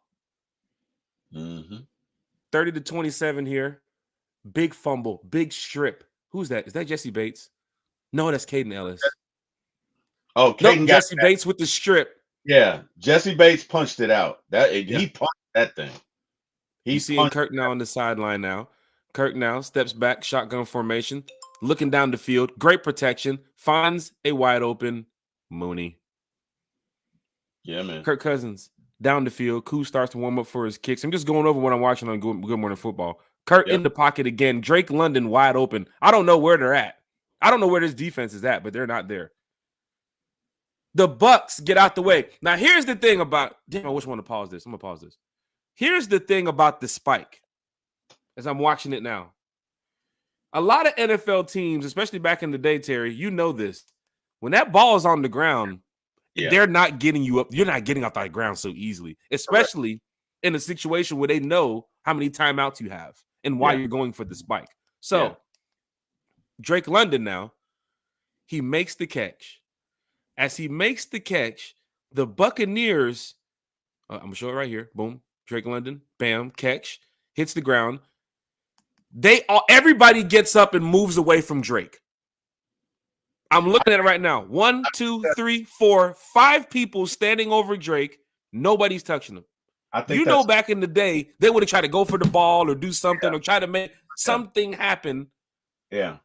Mm-hmm.
30-27 here. Big fumble, big strip. Who's that? Is that Jesse Bates? No, that's Caden Ellis.
Oh, Caden got
Jesse Bates with the strip.
Yeah, Jesse Bates punched it out. He punched that thing.
You seeing Kirk now on the sideline now. Kirk now steps back, shotgun formation, looking down the field. Great protection. Finds a wide open Mooney.
Yeah, man.
Kirk Cousins down the field. Koo starts to warm up for his kicks. I'm just going over what I'm watching on Good Morning Football. Kirk in the pocket again. Drake London wide open. I don't know where they're at. I don't know where this defense is at, but they're not there. The Bucs get out the way. Now, here's the thing about – damn, I wish I want to pause this. I'm going to pause this. Here's the thing about the spike as I'm watching it now. A lot of NFL teams, especially back in the day, Terry, you know this. When that ball is on the ground, they're not getting you up. You're not getting off the ground so easily, especially in a situation where they know how many timeouts you have and why you're going for the spike. So, Drake London now, he makes the catch. As he makes the catch, the Buccaneers, I'm going to show it right here. Boom. Drake London, bam, catch, hits the ground. Everybody gets up and moves away from Drake. I'm looking at it right now. 1, 2, 3, 4, 5 people standing over Drake. Nobody's touching him.
I think
back in the day, they would have tried to go for the ball or do something or try to make something happen.
Yeah.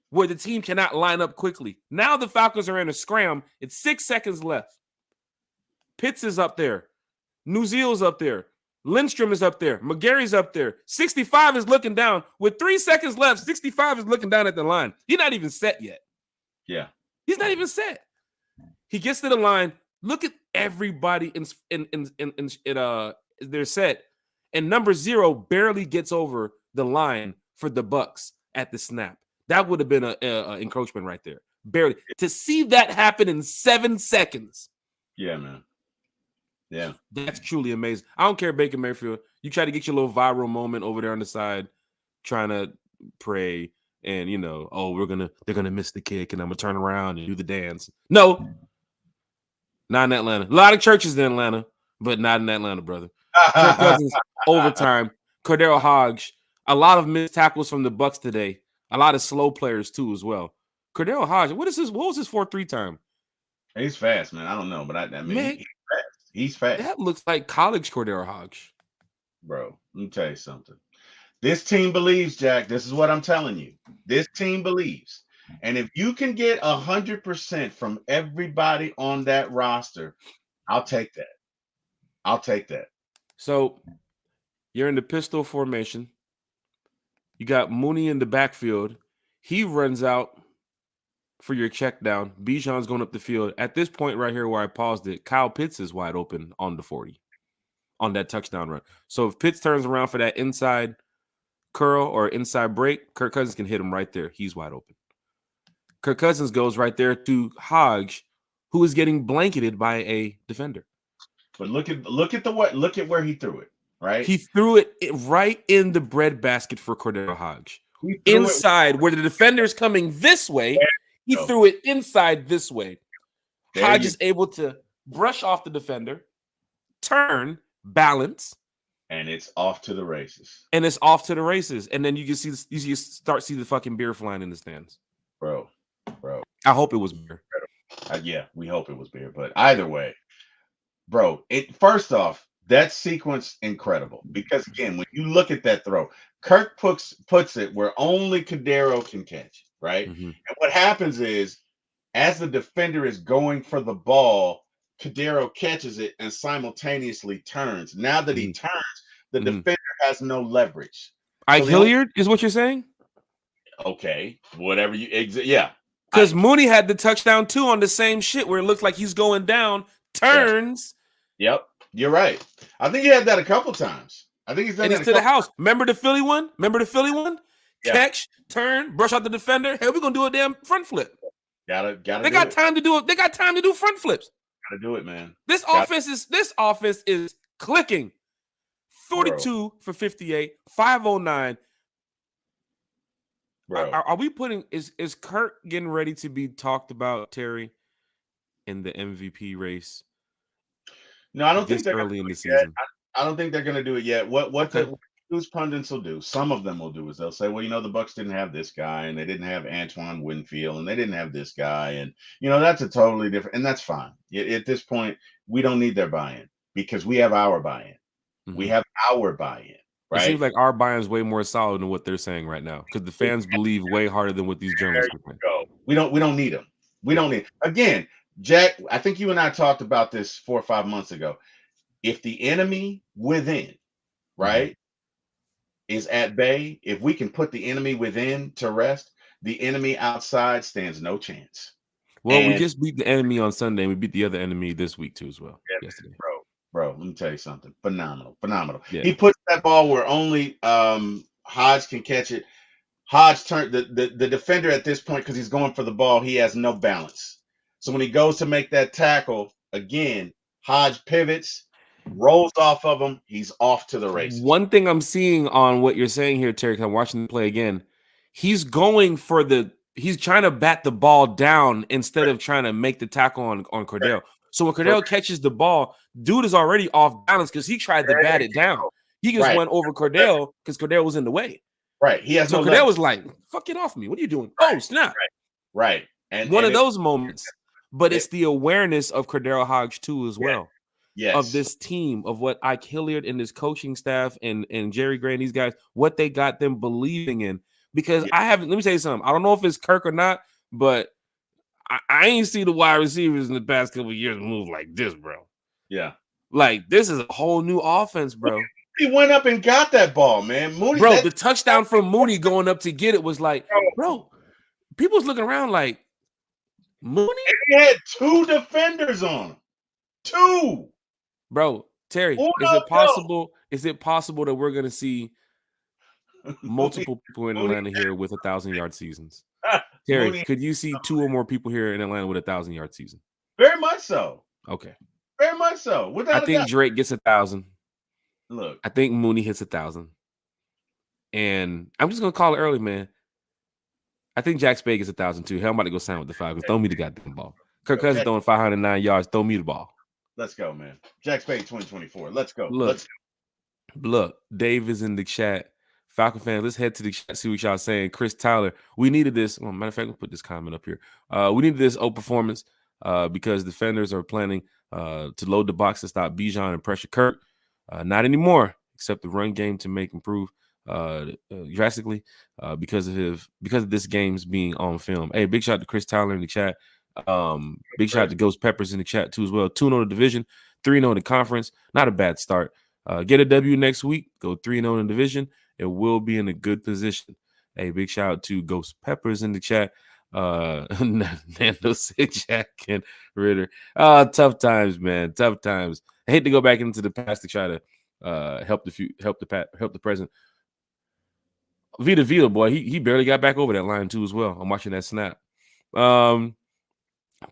Where the team cannot line up quickly. Now the Falcons are in a scram. It's 6 seconds left. Pitts is up there. Nuzil's up there. Lindstrom is up there. McGarry's up there. 65 is looking down. With 3 seconds left, 65 is looking down at the line. He's not even set yet.
Yeah.
He's not even set. He gets to the line. Look at everybody in their set. And number 0 barely gets over the line for the Bucs at the snap. That would have been an encroachment right there. Barely. To see that happen in 7 seconds.
Yeah, man. Yeah.
That's truly amazing. I don't care, Baker Mayfield. You try to get your little viral moment over there on the side, trying to pray, and they're gonna miss the kick, and I'm gonna turn around and do the dance. No, not in Atlanta. A lot of churches in Atlanta, but not in Atlanta, brother. Kirk Cousins, overtime. Cordero Hodge, a lot of missed tackles from the Bucs today. A lot of slow players too, as well. Cordero Hodge, what was his 4.3 time?
He's fast, man. I don't know, but he's fast. He's fast.
That looks like college Cordero Hodge.
Bro, let me tell you something. This team believes, Jack. This is what I'm telling you. This team believes. And if you can get 100% from everybody on that roster, I'll take that. I'll take that.
So you're in the pistol formation. You got Mooney in the backfield. He runs out for your check down. Bijan's going up the field. At this point right here where I paused it, Kyle Pitts is wide open on the 40 on that touchdown run. So if Pitts turns around for that inside curl or inside break, Kirk Cousins can hit him right there. He's wide open. Kirk Cousins goes right there to Hodge, who is getting blanketed by a defender.
But look at where he threw it, right?
He threw it right in the breadbasket for Cordero Hodge. Inside where the defender is coming this way, he threw it inside this way. Hodge is able to brush off the defender, turn, balance,
and it's off to the races.
And then you can see the fucking beer flying in the stands.
Bro.
I hope it was beer.
Yeah, we hope it was beer. But either way, bro, first off, that sequence incredible. Because again, when you look at that throw, Kirk puts it where only Cordero can catch, right? Mm-hmm. And what happens is As the defender is going for the ball, Kadero catches it and simultaneously turns. Now that he turns, the defender has no leverage.
Ike
So
Hilliard is what you're saying?
Okay, whatever you yeah.
Because Mooney had the touchdown too on the same shit where it looked like he's going down, turns.
Yep, you're right. I think he had that a couple times. I think he's done
and
that
he's to the house. Remember the Philly one?
Yeah.
Catch, turn, brush out the defender. Hey, we're gonna do a damn front flip.
Gotta
they got time to do it. They got time to do front flips.
Gotta do it, man.
This offense is clicking. 42 for 58, 509.
Bro.
Are we putting is Kirk getting ready to be talked about, Terry, in the MVP race?
No, I don't think they're
early in the season.
I don't think they're going to do it yet. What who's pundits will do? Some of them will do is they'll say, well, the Bucs didn't have this guy, and they didn't have Antoine Winfield, and they didn't have this guy, and that's a totally different, and that's fine. At this point, we don't need their buy-in because we have our buy-in. Mm-hmm. We have our buy-in. Right?
It seems like our buy-in is way more solid than what they're saying right now because the fans believe way harder than what these journalists are saying.
We don't need them. We don't need again. Jack, I think you and I talked about this 4 or 5 months ago. If the enemy within, right, is at bay, if we can put the enemy within to rest, the enemy outside stands no chance.
Well, we just beat the enemy on Sunday, and we beat the other enemy this week too as well. Yesterday.
Bro, let me tell you something. Phenomenal.
Yeah.
He puts that ball where only Hodge can catch it. Hodge turned the defender at this point because he's going for the ball. He has no balance. So when he goes to make that tackle, again, Hodge pivots, rolls off of him. He's off to the races.
One thing I'm seeing on what you're saying here, Terry, because I'm watching the play again, he's trying to bat the ball down instead of trying to make the tackle on Cordell. Right. So when Cordell catches the ball, dude is already off balance because he tried to bat it down. He just went over Cordell because Cordell was in the way.
Right. He has
so Cordell was like, fuck it off me. What are you doing? Right. Oh, snap.
Right. And
one of those moments. But it's the awareness of Cordell Hodge too as well.
Yes.
Of this team, of what Ike Hilliard and his coaching staff and Jerry Gray and these guys, what they got them believing in. Because let me tell you something. I don't know if it's Kirk or not, but I ain't see the wide receivers in the past couple of years move like this, bro.
Yeah.
Like, this is a whole new offense, bro.
He went up and got that ball, man. Mooney,
bro, the touchdown from Mooney going up to get it was like, bro, people was looking around like, Mooney?
And he had 2 defenders on him. 2.
Bro, Terry, is it possible that we're gonna see multiple people in Atlanta here with 1,000-yard seasons? Terry, could you see 2 or more people here in Atlanta with 1,000-yard season?
Very much so.
Okay.
Very much so.
I think Drake gets 1,000.
Look.
I think Mooney hits 1,000. And I'm just gonna call it early, man. I think Jack Spade gets 1,000 too. Hell, I'm about to go sign with the Falcons. Throw me the goddamn ball. Kirk Cousins throwing 509 yards. Throw me the ball.
Let's go, man. Jack Spade 2024. Let's go.
Look, Dave is in the chat. Falcon fans, let's head to the chat, see what y'all saying. Chris Tyler, we needed this. Well, matter of fact, we'll put this comment up here. We needed this performance because defenders are planning to load the box to stop Bijan and pressure Kirk. Not anymore, except the run game to make improve drastically because of this game's being on film. Hey, big shout out to Chris Tyler in the chat. Big shout out to Ghost Peppers in the chat too as well. 2-0 the division, 3-0 the conference. Not a bad start. Get a W next week. Go 3-0 in the division. It will be in a good position. Hey, big shout out to Ghost Peppers in the chat. Nando said Jack and Ritter. Tough times, man. Tough times. I hate to go back into the past to try to help the present. Vita, boy, he barely got back over that line too as well. I'm watching that snap.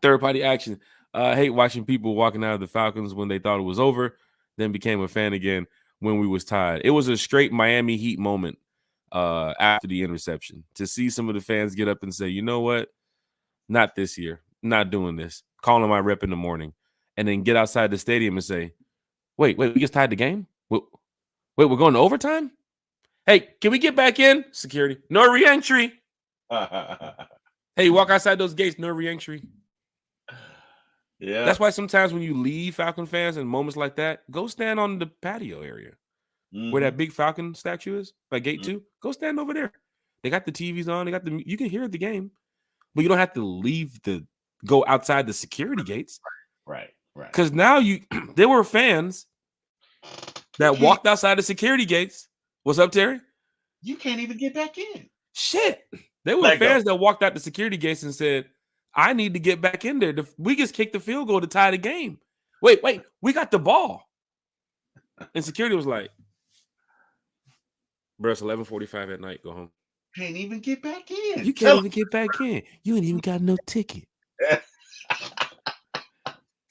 Third party action. I hate watching people walking out of the Falcons when they thought it was over, then became a fan again when we was tied. It was a straight Miami Heat moment after the interception to see some of the fans get up and say, you know what? Not this year. Not doing this. Calling my rep in the morning. And then get outside the stadium and say, wait, we just tied the game? Wait, we're going to overtime? Hey, can we get back in? Security. No re-entry. Hey, walk outside those gates. No re-entry.
Yeah.
That's why sometimes when you leave Falcon fans in moments like that, go stand on the patio area where that big Falcon statue is, by gate 2. Go stand over there. They got the TVs on. You can hear the game, but you don't have to leave the go outside the security gates.
Right.
Because now there were fans that walked outside the security gates. What's up, Terry?
You can't even get back in.
Shit. There were fans that walked out the security gates and said, I need to get back in there. We just kicked the field goal to tie the game. Wait, we got the ball. And security was like, bro, it's 11:45 at night. Go home.
Can't even get back in.
You can't even get back in. You ain't even got no ticket. It's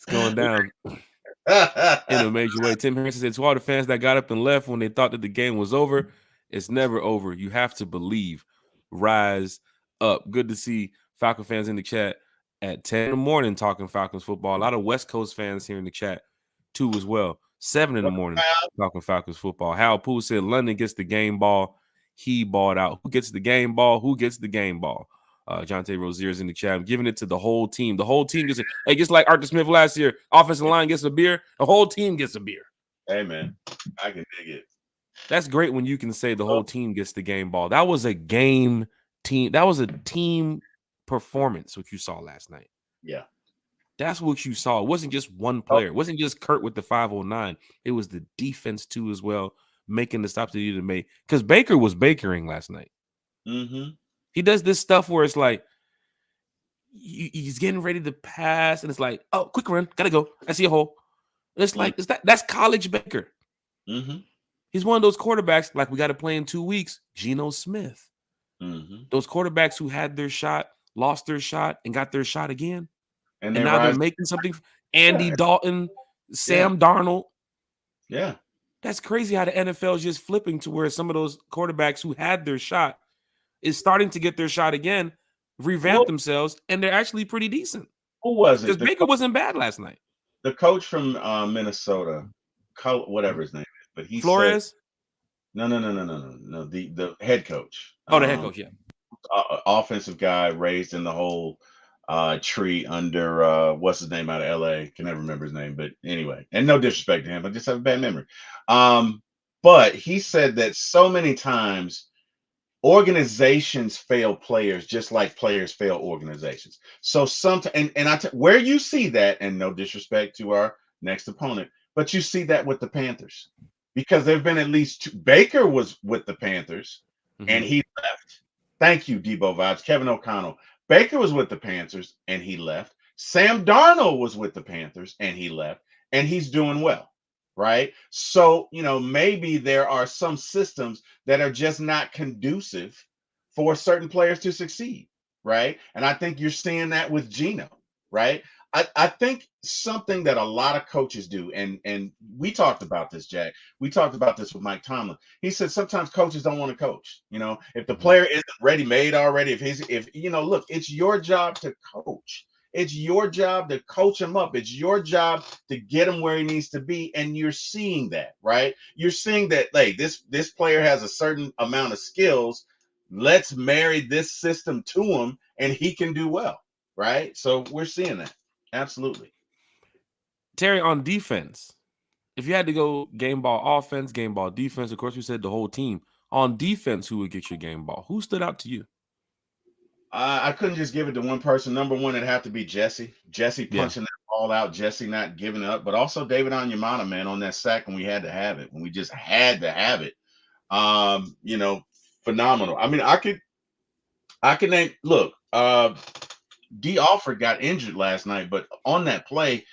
going down in a major way. Tim Harrison said, to all the fans that got up and left when they thought that the game was over, it's never over. You have to believe. Rise up. Good to see Falcon fans in the chat at 10 in the morning talking Falcons football. A lot of West Coast fans here in the chat too as well. 7 in the morning talking Falcons football. Hal Poole said London gets the game ball. He balled out. Who gets the game ball? Who gets the game ball? Jonte Rozier's in the chat. I'm giving it to the whole team. The whole team gets it. Hey, just like Arthur Smith last year, offensive line gets a beer. The whole team gets a beer.
Hey, man, I can dig it.
That's great when you can say the whole team gets the game ball. That was a game team. That was a team performance, what you saw last night.
Yeah.
That's what you saw. It wasn't just one player. It wasn't just Kurt with the 509. It was the defense too as well, making the stops that he didn't make. Because Baker was bakering last night.
Mm-hmm.
He does this stuff where it's like he's getting ready to pass, and it's like, oh, quick run, gotta go. I see a hole. And it's like that's college Baker.
Mm-hmm.
He's one of those quarterbacks like we got to play in 2 weeks. Geno Smith.
Mm-hmm.
Those quarterbacks who had their shot, lost their shot, and got their shot again. And now they're making something. Andy Dalton, Sam Darnold.
Yeah.
That's crazy how the NFL is just flipping to where some of those quarterbacks who had their shot is starting to get their shot again, revamp themselves, and they're actually pretty decent.
Who was it?
Because Baker wasn't bad last night.
The coach from Minnesota, whatever his name is, but he
Flores?
Said, no. The head coach.
Oh, the head coach, yeah.
Offensive guy raised in the whole tree under what's his name out of LA? Can never remember his name, but anyway, and no disrespect to him, I just have a bad memory. But he said that so many times organizations fail players just like players fail organizations. So sometimes, and where you see that, and no disrespect to our next opponent, but you see that with the Panthers, because there have been at least two. Baker was with the Panthers and he left. Thank you, Debo Vibes. Kevin O'Connell. Baker was with the Panthers and he left. Sam Darnold was with the Panthers and he left, and he's doing well. Right. So, maybe there are some systems that are just not conducive for certain players to succeed. Right. And I think you're seeing that with Geno. Right. I think something that a lot of coaches do, and we talked about this, Jack. We talked about this with Mike Tomlin. He said sometimes coaches don't want to coach. If the player isn't ready-made already, look, it's your job to coach. It's your job to coach him up. It's your job to get him where he needs to be. And you're seeing that, right? You're seeing that, like, this player has a certain amount of skills. Let's marry this system to him and he can do well, right? So we're seeing that. Absolutely.
Terry, on defense, if you had to go game ball offense, game ball defense, of course, we said the whole team. On defense, who would get your game ball? Who stood out to you?
I couldn't just give it to one person. Number one, it'd have to be Jesse. Jesse punching that ball out. Jesse not giving up. But also David Onyemata, man, on that sack when we had to have it. When we just had to have it. Phenomenal. I mean, I could name. Look, D. Alford got injured last night, but on that play,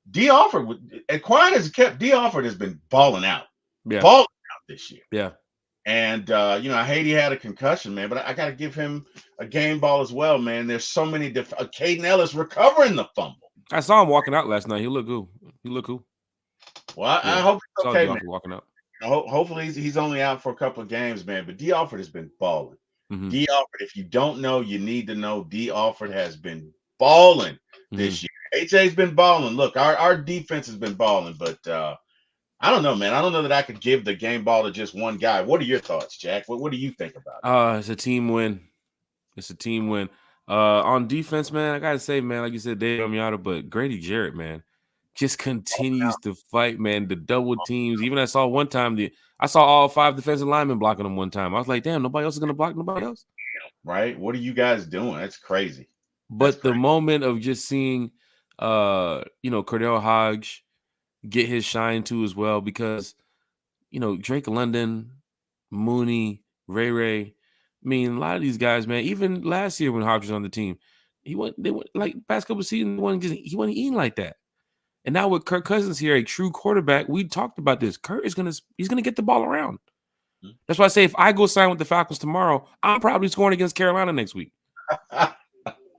D. Alford, as quiet as it kept, D. Alford has been balling out.
Yeah.
Balling out this year.
Yeah.
And, I hate he had a concussion, man, but I got to give him a game ball as well, man. There's so many different. Caden Ellis recovering the fumble.
I saw him walking out last night. He looked cool.
Well, I hope it's okay, man.
Walking out.
Hopefully he's only out for a couple of games, man. But D. Alford has been balling. D. Alford, if you don't know, you need to know. D. Alford has been balling this year. HA's been balling. Look, our defense has been balling, but I don't know, man. I don't know that I could give the game ball to just one guy. What are your thoughts, Jack? What do you think about it?
It's a team win. On defense, man, I gotta say, man, like you said, Dave Onyemata, but Grady Jarrett, man, just continues to fight, man. The double teams. Even I saw one time I saw all 5 defensive linemen blocking him one time. I was like, damn, nobody else is gonna block nobody else.
Right? What are you guys doing? That's crazy.
But the moment of just seeing, Cordell Hodge get his shine too as well, because, Drake London, Mooney, Ray. I mean, a lot of these guys, man, even last year when Hodge was on the team, they went like past couple of seasons, he wasn't eating like that. And now with Kirk Cousins here, a true quarterback, we talked about this. Kirk he's gonna get the ball around. That's why I say if I go sign with the Falcons tomorrow, I'm probably scoring against Carolina next week.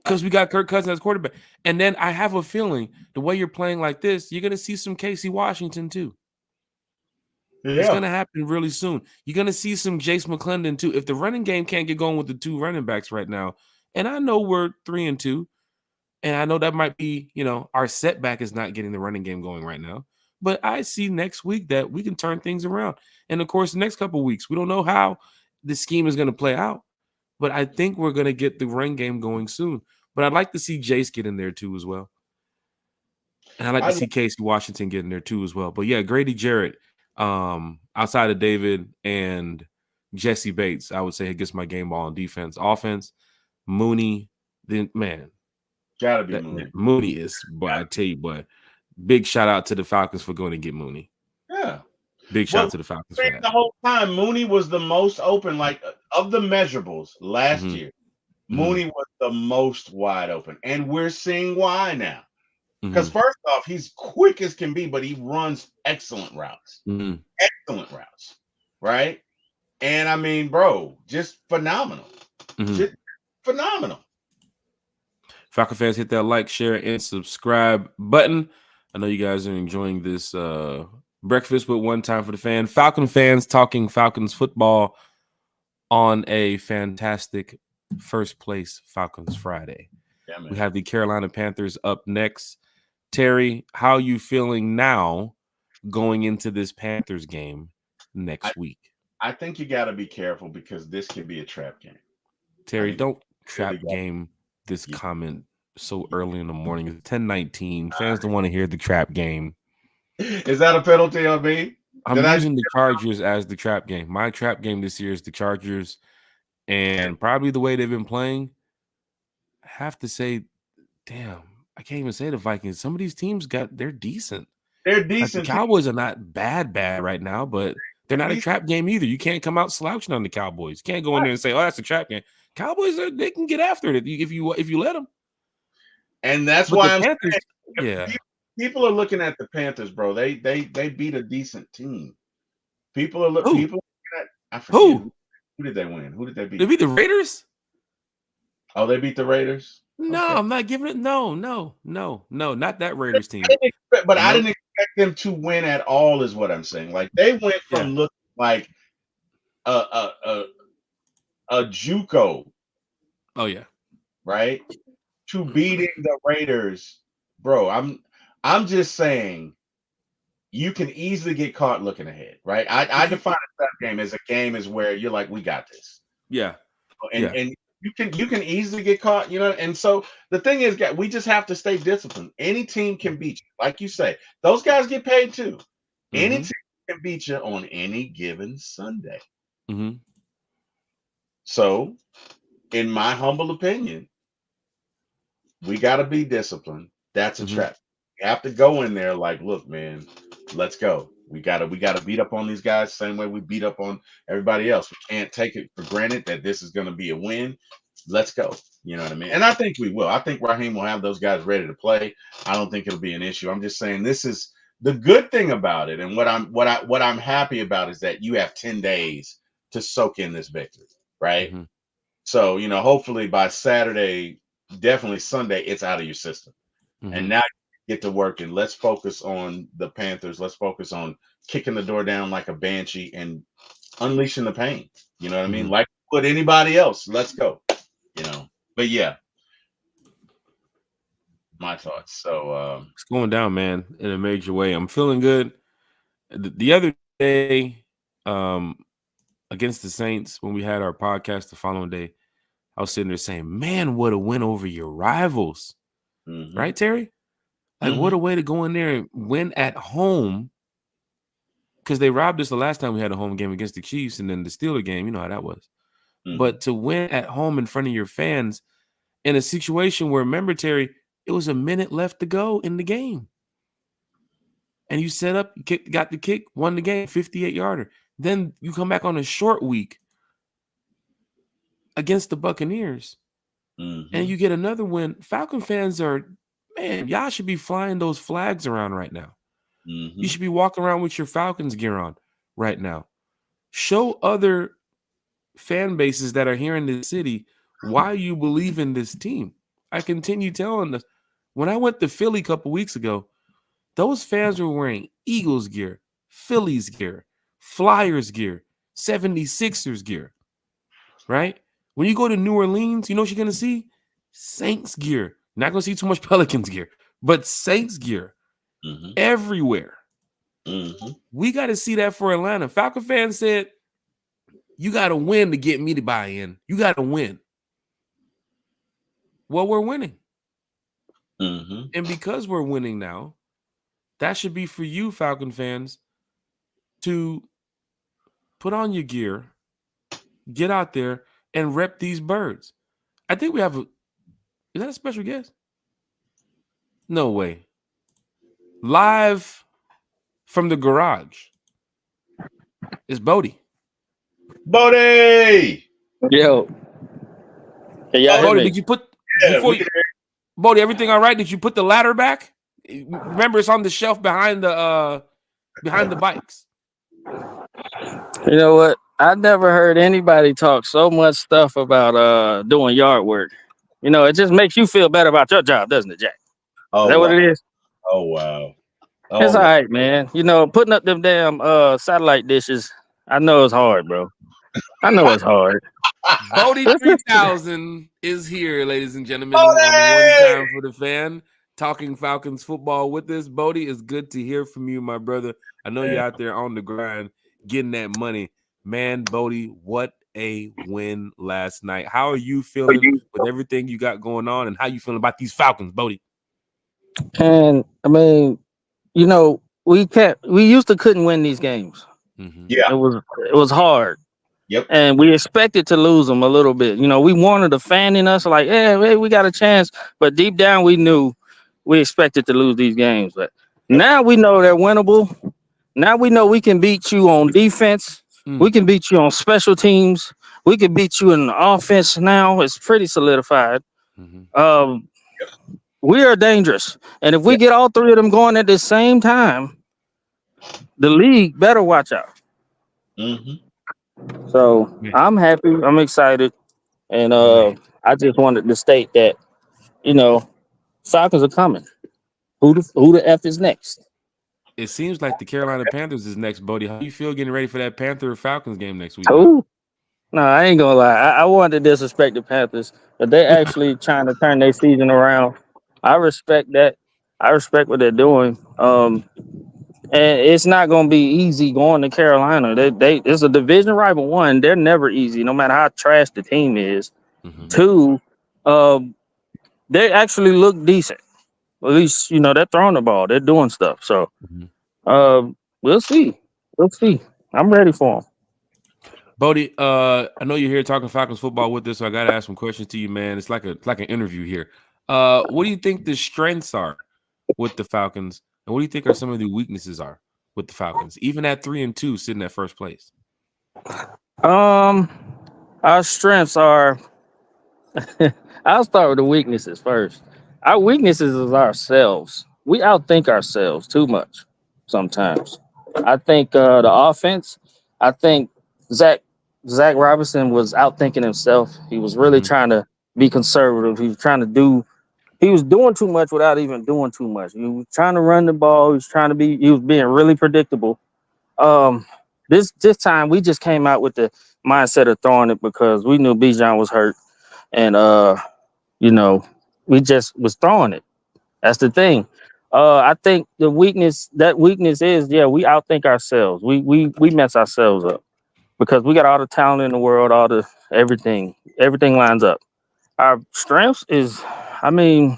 Because we got Kirk Cousins as quarterback. And then I have a feeling the way you're playing like this, you're going to see some Casey Washington too. Yeah. It's going to happen really soon. You're going to see some Jace McClendon too. If the running game can't get going with the two running backs right now, and I know we're 3-2, and I know that might be, our setback is not getting the running game going right now. But I see next week that we can turn things around. And of course, the next couple of weeks, we don't know how the scheme is going to play out. But I think we're going to get the run game going soon. But I'd like to see Jace get in there too as well. And I'd like to see Casey Washington get in there too as well. But yeah, Grady Jarrett, outside of David and Jesse Bates, I would say he gets my game ball on defense. Offense, Mooney, then man.
Gotta be Mooney.
Mooney is, but I tell you what, big shout out to the Falcons for going to get Mooney.
Yeah.
Big shout out to the Falcons for that.
The whole time, Mooney was the most open, like of the measurables last year. Mooney was the most wide open, and we're seeing why now. Because first off, he's quick as can be, but he runs excellent routes. Excellent routes, right? And I mean, bro, just phenomenal. Just phenomenal.
Falcon fans, hit that like, share, and subscribe button. I know you guys are enjoying this breakfast with One Time for the Fan. Falcon fans talking Falcons football on a fantastic first place Falcons Friday. Yeah, we have the Carolina Panthers up next. Terry, how are you feeling now going into this Panthers game next week?
I think you got to be careful because this could be a trap game.
Terry, don't trap game this comment so early in the morning. It's 10:19. Fans don't want to hear the trap game.
Is that a penalty on me?
I'm using the Chargers as the trap game. My trap game this year is the Chargers, and probably the way they've been playing, I have to say, damn, I can't even say the Vikings. Some of these teams they're decent.
They're decent.
Like the Cowboys are not bad right now, but they're not a trap game either. You can't come out slouching on the Cowboys. You can't go in there and say, "Oh, that's a trap game." Cowboys they can get after it if you let them.
And that's why I'm
Panthers,
saying, people are looking at the Panthers, bro. They beat a decent team. People are looking at. I forget who did they win? Who did they beat?
They beat the Raiders.
Oh, they beat the Raiders.
No, okay. I'm not giving it. No, not that Raiders team.
I didn't expect them to win at all. Is what I'm saying. Like they went from looking like a JUCO.
Oh yeah,
right. To beating the Raiders, bro. I'm just saying you can easily get caught looking ahead, right? I define a trap game as a game is where you're like, we got this.
Yeah.
And you can easily get caught, and so the thing is, we just have to stay disciplined. Any team can beat you. Like you say, those guys get paid too. Any team can beat you on any given Sunday. So, in my humble opinion, we got to be disciplined. That's a trap. You have to go in there like, look, man, let's go. We gotta beat up on these guys the same way we beat up on everybody else. We can't take it for granted that this is going to be a win. Let's go. You know what I mean? And I think we will. I think Raheem will have those guys ready to play. I don't think it'll be an issue. I'm just saying this is the good thing about it, and what I'm happy about is that you have 10 days to soak in this victory, right? So hopefully by Saturday, definitely Sunday, it's out of your system, and now you get to work. And let's focus on the Panthers. Let's focus on kicking the door down like a banshee and unleashing the pain. You know what I mean? Like with anybody else. Let's go. But yeah, my thoughts. So
it's going down, man, in a major way. I'm feeling good. The other day, against the Saints, when we had our podcast the following day, I was sitting there saying, "Man, what a win over your rivals!" Right, Terry? Like, what a way to go in there and win at home. Because they robbed us the last time we had a home game against the Chiefs, and then the Steelers game. You know how that was. But to win at home in front of your fans, in a situation where, remember, Terry, it was a minute left to go in the game. And you set up, got the kick, won the game, 58-yarder. Then you come back on a short week against the Buccaneers, and you get another win. Falcon fans are, man, y'all should be flying those flags around right now. You should be walking around with your Falcons gear on right now. Show other fan bases that are here in this city why you believe in this team. I continue telling us, when I went to Philly a couple weeks ago, those fans were wearing Eagles gear, Phillies gear, Flyers gear, 76ers gear, right? When you go to New Orleans, you know what you're going to see? Saints gear. Not going to see too much Pelicans gear, but Saints gear everywhere. We got to see that for Atlanta. Falcon fans said, you got to win to get me to buy in. You got to win. Well, we're winning. And because we're winning now, that should be for you, Falcon fans, to put on your gear, get out there, and rep these birds. I think we have is that a special guest? No way. Live from the garage is Bodie.
Bodie!
Yo. Can y'all hear
Bodie,
me?
did you put Bodie, everything all right? Did you put the ladder back? Remember, it's on the shelf behind the bikes.
You know what? I never heard anybody talk so much stuff about doing yard work. You know, it just makes you feel better about your job, doesn't it, Jack?
Oh,
Is that what it is?
Oh, wow.
It's all right, man. You know, putting up them damn satellite dishes, I know it's hard, bro. I know it's hard.
Bodie 3000 is here, ladies and gentlemen, on One Time for the Fan, talking Falcons football with us. Bodie, it's good to hear from you, my brother. I know you're out there on the grind, getting that money. Man, Bodie, what a win last night. How are you feeling with everything you got going on, and how you feeling about these Falcons, Bodie?
And I mean, you know, we used to couldn't win these games.
Yeah.
It was hard.
Yep.
And we expected to lose them a little bit. You know, we wanted a fan in us like, hey, we got a chance. But deep down, we knew we expected to lose these games. But now we know they're winnable. Now we know we can beat you on defense. We can beat you on special teams. We can beat you in the offense now. It's pretty solidified. We are dangerous. And if we get all three of them going at the same time, the league better watch out. So I'm happy. I'm excited. And I just wanted to state that, you know, Falcons are coming. Who the F is next?
It seems like the Carolina Panthers is next, Bodie. How you feel getting ready for that Panther-Falcons game next week?
Who? No, I ain't gonna lie. I wanted to disrespect the Panthers, but they actually trying to turn their season around. I respect that. I respect what they're doing. And it's not gonna be easy going to Carolina. It's a division rival. One, they're never easy, no matter how trash the team is. Two, they actually look decent. At least, you know, they're throwing the ball. They're doing stuff. So we'll see. We'll see. I'm ready for them.
Bodie, I know you're here talking Falcons football with us, so I got to ask some questions to you, man. It's like an interview here. What do you think the strengths are with the Falcons, and what do you think are some of the weaknesses are with the Falcons, even at 3-2, sitting at first place?
Our strengths are. I'll start with the weaknesses first. Our weaknesses is ourselves. We outthink ourselves too much sometimes. I think the offense. I think Zach Robinson was outthinking himself. He was really trying to be conservative. He was doing too much without even doing too much. He was trying to run the ball. He was being really predictable. This time we just came out with the mindset of throwing it because we knew Bijan was hurt. And you know, we just was throwing it. That's the thing. I think the weakness is, we outthink ourselves. We mess ourselves up because we got all the talent in the world, all the everything lines up. Our strengths is, I mean,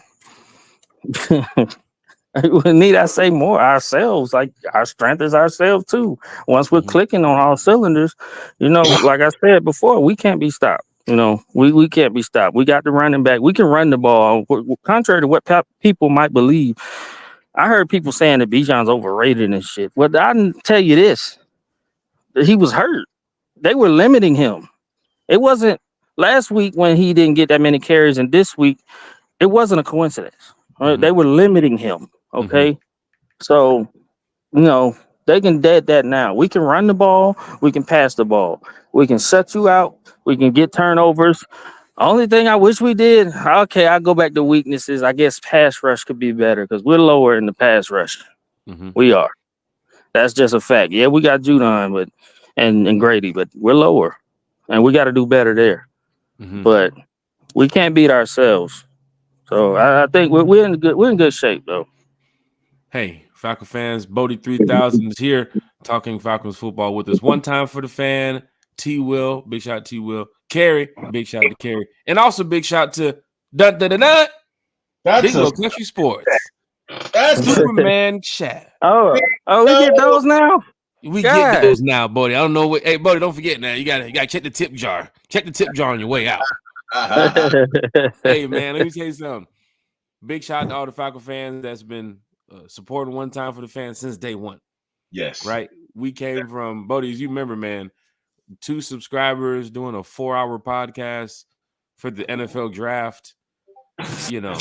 need I say more? Ourselves, like our strength is ourselves too. Once we're clicking on all cylinders, you know, like I said before, we can't be stopped. You know, we can't be stopped. We got the running back. We can run the ball. Contrary to what people might believe, I heard people saying that Bijan's overrated and shit. Well, I can tell you this: that he was hurt. They were limiting him. It wasn't last week when he didn't get that many carries, and this week it wasn't a coincidence. Right? They were limiting him. Okay, so you know they can dead that now. We can run the ball. We can pass the ball. We can shut you out. We can get turnovers. Only thing I wish we did, okay, I go back to weaknesses. I guess pass rush could be better because we're lower in the pass rush. We are. That's just a fact. Yeah, we got Judon, but and Grady, but we're lower, and we got to do better there. But we can't beat ourselves. So I think we're in good shape though.
Hey, Falcon fans, Bodie 3000 is here talking Falcons football with us. One time for the fan, T Will, big shout out to T Will. Carrie, big shout out to Carrie. And also big shout out to Big Low Country Sports. That's Superman chat.
Oh, we get those now?
We get those now, Bodie. I don't know what. Hey, Bodie, don't forget now. You gotta check the tip jar. Check the tip jar on your way out. Hey, man, let me tell you something. Big shout out to all the Falcon fans that's been supporting One Time for the Fans since day one.
Yes.
Right? We came from, Bodie, as you remember, man, 2 subscribers doing a 4-hour podcast for the NFL draft. You know,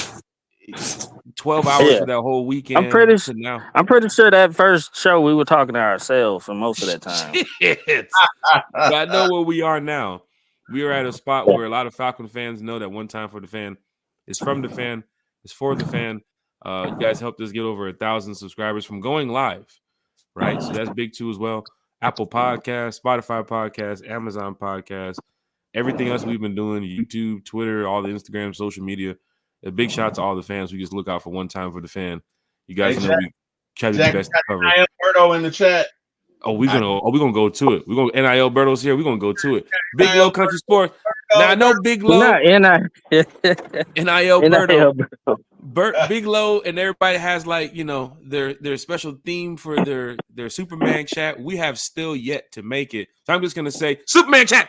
12 hours for that whole weekend.
I'm pretty sure that first show we were talking to ourselves for most of that time.
But I know where we are now. We are at a spot where a lot of Falcon fans know that One Time for the Fan is from the fan, it's for the fan. You guys helped us get over 1,000 subscribers from going live, right? So that's big too as well. Apple Podcasts, Spotify Podcasts, Amazon Podcasts, everything else we've been doing, YouTube, Twitter, all the Instagram, social media. A big shout out to all the fans. We just look out for One Time for the Fan. You guys know we try to do the best to cover.
Alberto in the chat.
We're gonna go to it. We're gonna NIL Berto's here. We're gonna go to it. Big Low Country Sports. Now I know Big Low.
Not
NIL Berto. Big Low and everybody has like, you know, their special theme for their Superman chat. We have still yet to make it. So I'm just gonna say Superman chat.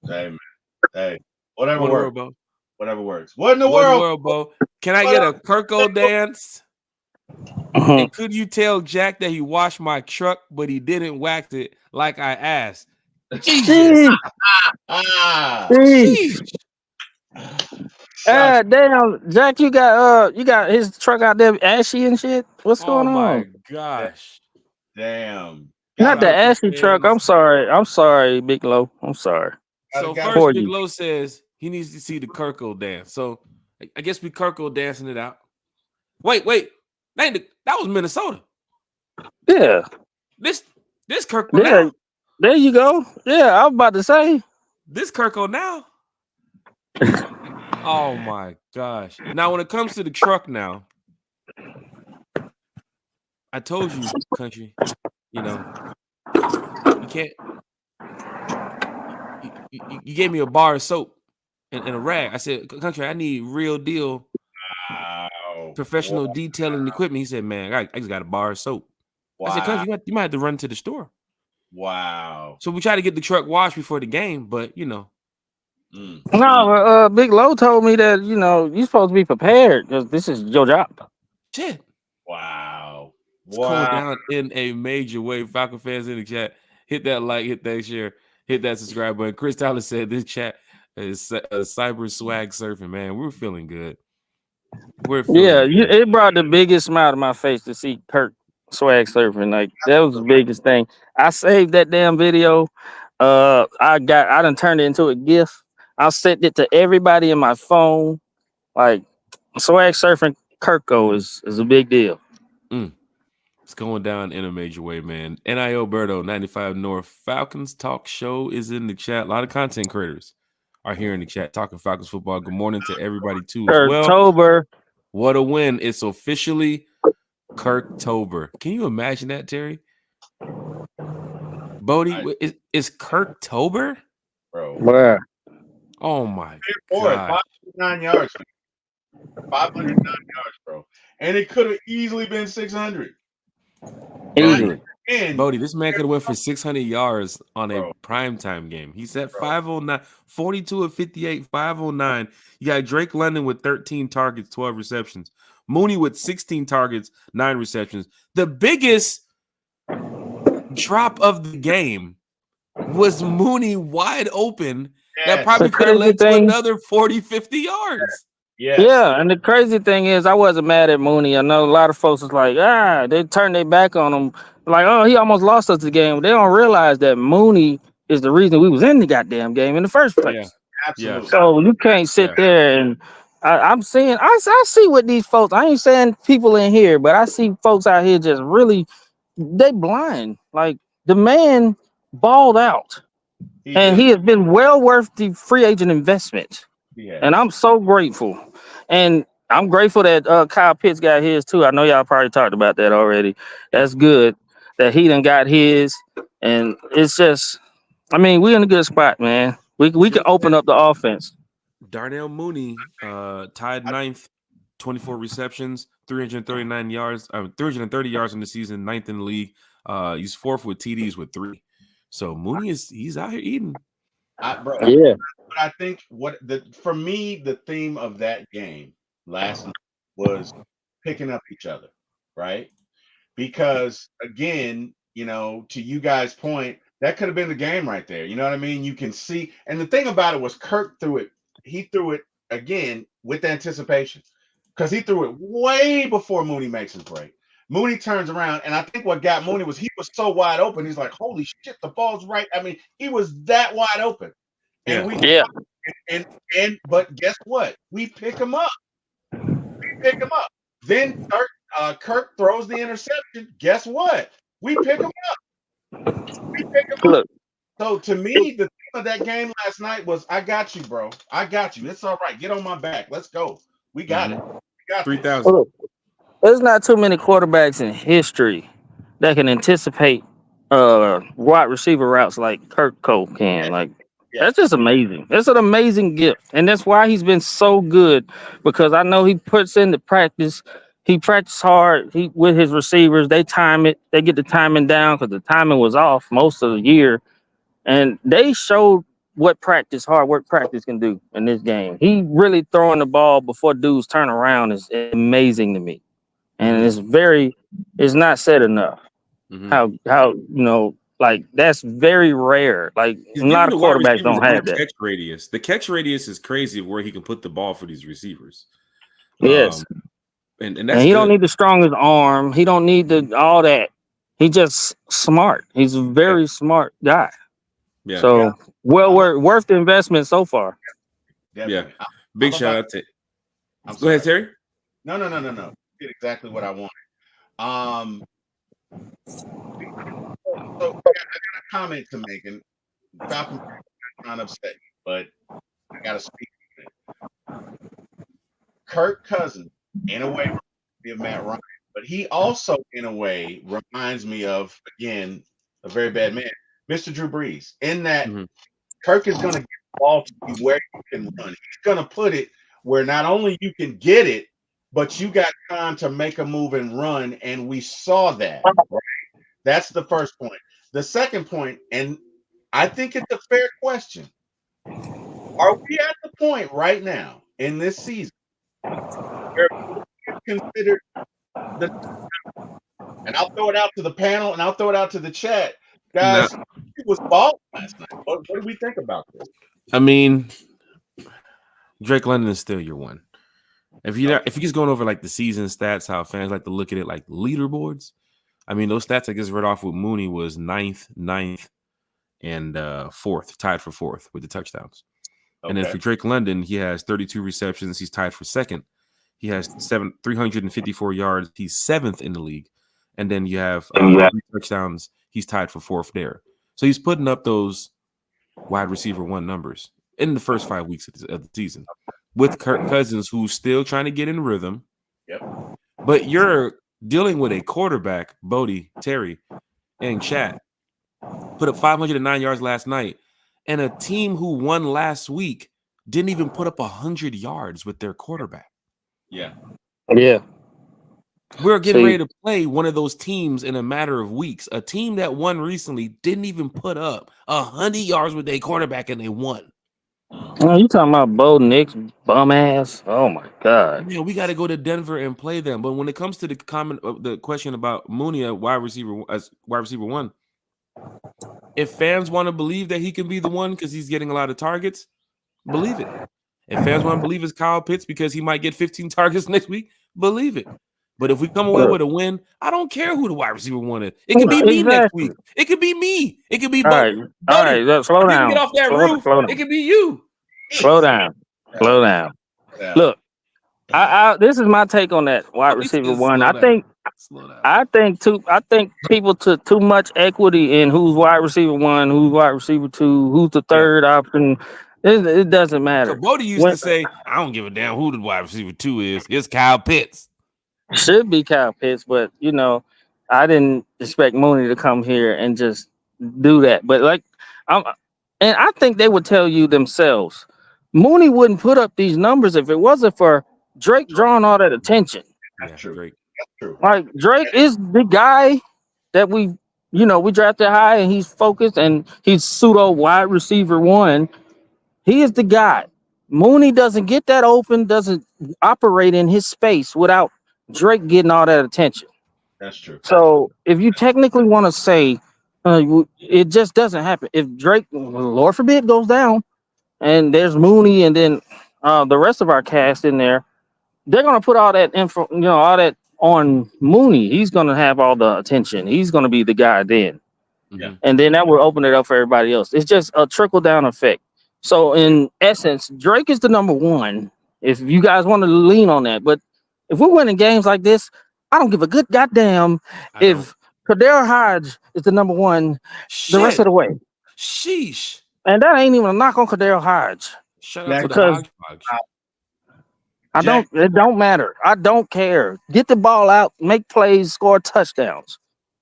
Hey, man. Hey, whatever
What
works.
world,
Whatever works. What in the world,
Bo? Can I get a Kirko dance? And could you tell Jack that he washed my truck, but he didn't wax it like I asked? Jesus.
Damn, Jack, you got his truck out there ashy and shit. What's going on?
Oh my gosh.
Damn.
Not the ashy truck. I'm sorry, Big Low. I'm sorry.
So first, Big Low says he needs to see the Kirko dance. So I guess we Kirko dancing it out. Wait. That was Minnesota.
Yeah.
This Kirko now.
There you go. Yeah, I was about to say.
This Kirko now. Oh my gosh. Now when it comes to the truck now, I told you, country, you know, you can't. You gave me a bar of soap and a rag. I said, country, I need real deal professional detailing equipment. He said, man, I just got a bar of soap. Wow. I said, country, you might have to run to the store.
Wow.
So we try to get the truck washed before the game, but you know.
No, Big Low told me that, you know, you're supposed to be prepared because this is your job.
Shit.
Wow.
It's going down in a major way. Falcon fans in the chat, hit that like, hit that share, hit that subscribe button. Chris Tyler said this chat is cyber swag surfing, man. We're feeling good. Good.
It brought the biggest smile to my face to see Kirk swag surfing. Like, that was the biggest thing. I saved that damn video. I done turned it into a GIF. I sent it to everybody in my phone. Like, swag surfing Kirko is a big deal.
It's going down in a major way, man. NIO Berto, 95 North Falcons Talk Show is in the chat. A lot of content creators are here in the chat talking Falcons football. Good morning to everybody too as well.
Kirktober.
What a win. It's officially Kirktober. Can you imagine that, Terry? Bodie, is Kirktober?
Bro.
Where?
Oh my God.
509 yards. 509 yards, bro. And it could have easily been 600.
Easy.
And
Bodie, this man could have went for 600 yards on a
bro,
primetime game. He's at
bro.
509, 42 of 58, 509. You got Drake London with 13 targets, 12 receptions. Mooney with 16 targets, 9 receptions. The biggest drop of the game was Mooney wide open. That
Yes.
probably
The
could have led to
crazy thing-
another 40, 50 yards.
Yes.
Yeah, and the crazy thing is, I wasn't mad at Mooney. I know a lot of folks was like, they turned their back on him. Like, oh, he almost lost us the game. They don't realize that Mooney is the reason we was in the goddamn game in the first place.
Yeah.
Absolutely.
So you can't sit
Yeah.
there and I'm seeing, I see what these folks. I ain't saying people in here, but I see folks out here just really, they blind. Like the man balled out, and he has been well worth the free agent investment.
Yeah.
And I'm so grateful. And I'm grateful that Kyle Pitts got his too. I know y'all probably talked about that already. That's good that he done got his. And it's just, I mean, we in a good spot, man. We can open up the offense.
Darnell Mooney tied ninth, 24 receptions, 339 yards, 330 yards in the season, ninth in the league. He's fourth with TDs with 3. So Mooney he's out here eating.
Bro,
Yeah.
But I think for me, the theme of that game last night was picking up each other, right? Because again, to you guys' point, that could have been the game right there. You know what I mean? You can see, and the thing about it was Kirk threw it. He threw it again with anticipation because he threw it way before Mooney makes his break. Mooney turns around, and I think what got Mooney was he was so wide open. He's like, "Holy shit, the ball's right." I mean, he was that wide open. And but guess what? We pick him up. Then Kirk throws the interception. Guess what? We pick him up.
Look.
So to me, the theme of that game last night was, "I got you, bro. I got you. It's all right. Get on my back. Let's go. We got it. We got
3,000.
Look, there's not too many quarterbacks in history that can anticipate wide receiver routes like Kirk Cole can. Like that's just amazing. It's an amazing gift. And that's why he's been so good, because I know he puts into practice. He practiced hard with his receivers. They time it. They get the timing down because the timing was off most of the year. And they showed what hard work practice can do in this game. He really throwing the ball before dudes turn around is amazing to me. And it's not said enough. How like that's very rare. Like a lot of quarterbacks don't have that.
Catch radius. The catch radius is crazy of where he can put the ball for these receivers.
Yes.
And that's
he don't need the strongest arm. He don't need all that. He just smart. He's a very smart guy.
Yeah.
So worth the investment so far.
Definitely.
Yeah. Big shout out to. Go ahead, Terry.
No. Did exactly what I wanted. So I got a comment to make, and Falcons are trying to upset you, but I got to speak to it. Kirk Cousins, in a way, reminds me of Matt Ryan, but he also, in a way, reminds me of, again, a very bad man, Mr. Drew Brees, in that Kirk is going to get the ball to you where you can run. He's going to put it where not only you can get it, but you got time to make a move and run, and we saw that. Right? That's the first point. The second point, and I think it's a fair question, are we at the point right now in this season where we consider and I'll throw it out to the panel and I'll throw it out to the chat, guys. It was balling last night. What do we think about this?
I mean, Drake London is still your one. If you're just going over like the season stats, how fans like to look at it like leaderboards. I mean, those stats I just read off with Mooney was ninth, and fourth, tied for fourth with the touchdowns. Okay. And then for Drake London, he has 32 receptions. He's tied for second. He has 354 yards. He's seventh in the league. And then you have 3 touchdowns. He's tied for fourth there. So he's putting up those wide receiver one numbers in the first 5 weeks of the season with Kirk Cousins, who's still trying to get in rhythm.
Yep.
But you're dealing with a quarterback, Bodie, Terry, and chat, put up 509 yards last night, and a team who won last week didn't even put up 100 yards with their quarterback.
Yeah.
Yeah.
We're getting ready to play one of those teams in a matter of weeks. A team that won recently didn't even put up 100 yards with their quarterback, and they won.
Oh, you talking about Bo Nix bum ass? Oh my god!
Yeah, we got to go to Denver and play them. But when it comes to the question about Mooney as wide receiver one, if fans want to believe that he can be the one because he's getting a lot of targets, believe it. If fans want to believe it's Kyle Pitts because he might get 15 targets next week, believe it. But if we come away with a win, I don't care who the wide receiver one is. It could be me next week. It could be me. It could be
all right. Slow down.
Get off that roof. It could be you.
Slow down. Yeah. Look, this is my take on that wide receiver one. I think people took too much equity in who's wide receiver one, who's wide receiver two, who's the third option. It doesn't matter.
So Bodie used to say, I don't give a damn who the wide receiver two is. It's Kyle Pitts.
Should be Kyle Pitts, but I didn't expect Mooney to come here and just do that. But I think they would tell you themselves, Mooney wouldn't put up these numbers if it wasn't for Drake drawing all that attention.
That's true. That's true.
Like Drake is the guy that we drafted high, and he's focused, and he's pseudo wide receiver one. He is the guy. Mooney doesn't get that open, doesn't operate in his space without Drake getting all that attention.
That's true.
So if you technically want to say it just doesn't happen. If Drake, Lord forbid, goes down, and there's Mooney, and then the rest of our cast in there, they're gonna put all that info, all that on Mooney. He's gonna have all the attention. He's gonna be the guy then, and then that will open it up for everybody else. It's just a trickle down effect. So in essence, Drake is the number one. If you guys want to lean on that, but if we're winning games like this, I don't give a good goddamn if Kadar Hodge is the number one the rest of the way.
Sheesh.
And that ain't even a knock on Kadar Hodge.
Shut up because
it don't matter. I don't care. Get the ball out, make plays, score touchdowns.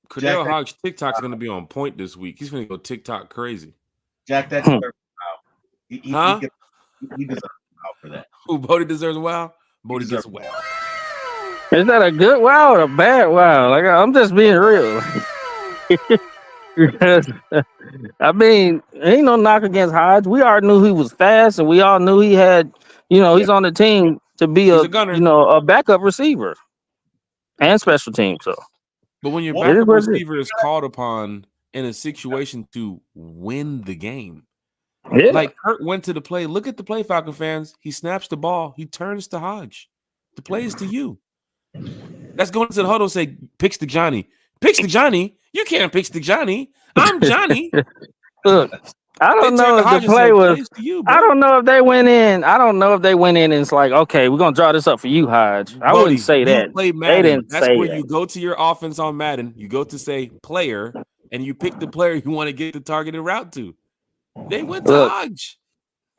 Kadar Hodge TikTok's gonna be on point this week. He's gonna go TikTok crazy.
Jack, that deserves he deserves a wow for that.
Who Bodie deserves a wow? Bodie deserves a wow.
Is that a good wow or a bad wow? Like, I'm just being real. I mean, ain't no knock against Hodge. We already knew he was fast, and we all knew he had, he's on the team to be a backup receiver and special team. So,
but when your backup receiver is called upon in a situation to win the game, like Kurt went to the play. Look at the play, Falcon fans. He snaps the ball. He turns to Hodge. The play is to you. That's going to the huddle and say, "Pitch to Johnny. Pitch to Johnny. You can't pitch to Johnny. I'm Johnny."
Look, I don't know if the play was. I don't know if they went in. I don't know if they went in and it's like, okay, we're gonna draw this up for you, Hodge. I wouldn't say that.
They didn't. That's where you go to your offense on Madden. You go to say player, and you pick the player you want to get the targeted route to. They went to Hodge.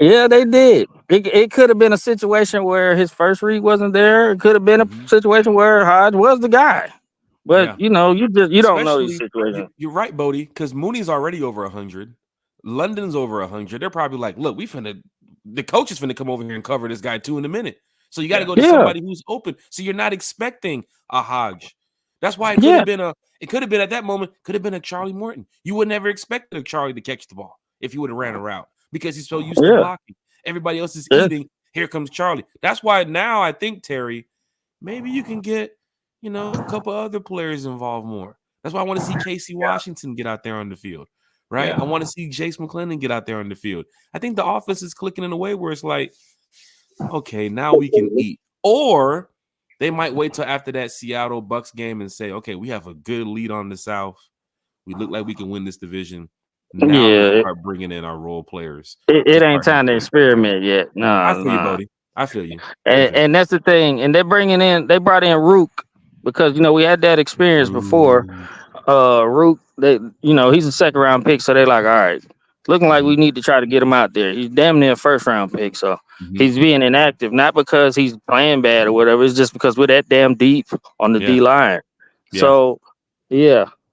Yeah, they did. It could have been a situation where his first read wasn't there. It could have been a situation where Hodge was the guy. But you don't know these situations.
You're right, Bodie, because Mooney's already over 100. London's over 100. They're probably like, look, the coach is finna come over here and cover this guy too in a minute. So you got to go to somebody who's open. So you're not expecting a Hodge. That's why it could have been at that moment, could have been a Charlie Morton. You would never expect a Charlie to catch the ball if he would have ran a route because he's so used to blocking. Everybody else is eating. Here comes Charlie. That's why now I think, Terry, maybe you can get, a couple other players involved more. That's why I want to see Casey Washington get out there on the field, right? I want to see Jace McClendon get out there on the field. I think the offense is clicking in a way where it's like, okay, now we can eat. Or they might wait till after that Seattle Bucs game and say, okay, we have a good lead on the South. We look like we can win this division. Now we start bringing in our role players.
It ain't time to experiment yet. No,
I feel you, Bodie. I feel you.
And that's the thing. And they brought in Rook because we had that experience before. Rook, he's a second round pick, so they're like, all right, looking like we need to try to get him out there. He's damn near a first round pick, so he's being inactive, not because he's playing bad or whatever. It's just because we're that damn deep on the D line. So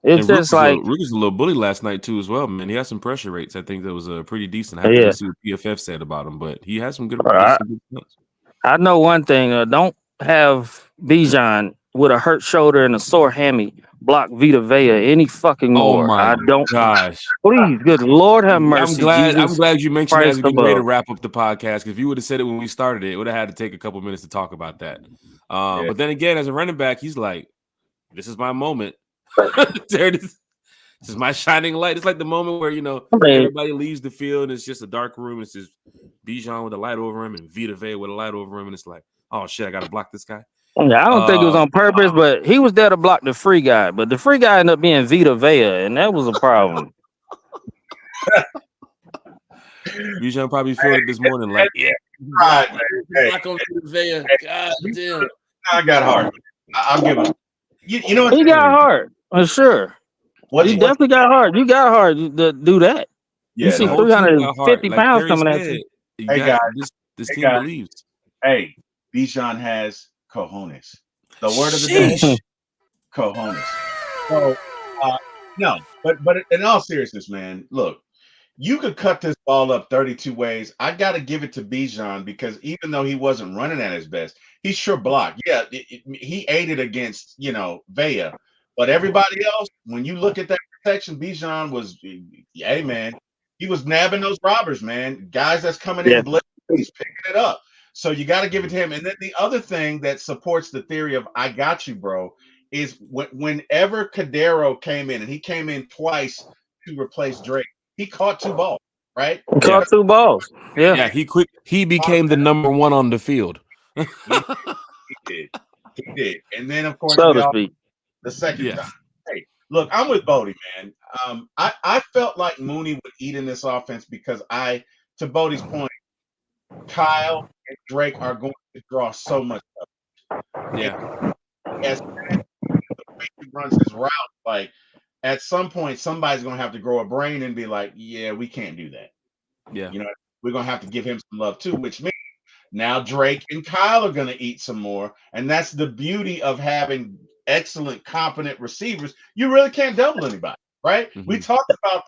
it's just like
Rook is a little bully last night too, as well, man. He had some pressure rates. I think that was pretty decent. I have to see what PFF said about him, but he has some good.
I know one thing: don't have Bijan with a hurt shoulder and a sore hammy block Vita Vea any fucking
Oh
more.
my
I don't.
gosh.
Please, good Lord, have
I'm
mercy.
glad
Jesus
you mentioned that as
Christ
we getting ready to
above.
wrap up the podcast. Because if you would have said it when we started it would have had to take a couple minutes to talk about that.
Yeah.
But then again, as a running back, he's like, this is my moment. This is my shining light. It's like the moment where, everybody leaves the field and it's just a dark room. It's just Bijan with a light over him and Vita Vea with a light over him. And it's like, oh, shit, I got to block this guy.
Yeah, I don't think it was on purpose, but he was there to block the free guy. But the free guy ended up being Vita Vea, and that was a problem.
Bijan probably felt it this morning like, yeah.
Right,
Block on Vita Vea. God damn.
I got hard. I'll give him. You know what?
He got hard, for sure. He definitely got hard. You got hard to do that.
Yeah,
you see 350 pounds coming at you.
Hey, guys.
This team believes.
Hey, Bijan has cojones. The word of the day, cojones. So, no, but in all seriousness, man, look, you could cut this ball up 32 ways. I got to give it to Bijan because even though he wasn't running at his best, he sure blocked. Yeah, he aided against, Vea. But everybody else, when you look at that protection, Bijan was, hey, man, he was nabbing those robbers, man. Guys that's coming in, he's picking it up. So you got to give it to him. And then the other thing that supports the theory of I got you, bro, is whenever Cadero came in, and he came in twice to replace Drake, he caught 2 balls, right?
He caught 2 balls. Yeah.
He became the number 1 on the field.
He did. And then, of course,
so to speak.
The second time. Hey, look, I'm with Bodie, man. I felt like Mooney would eat in this offense because to Bodie's point, Kyle and Drake are going to draw so much up.
Yeah.
As the way he runs his route, like at some point, somebody's going to have to grow a brain and be like, yeah, we can't do that.
Yeah.
We're going to have to give him some love too, which means now Drake and Kyle are going to eat some more. And that's the beauty of having excellent, competent receivers. You really can't double anybody, right? Mm-hmm. We talked about,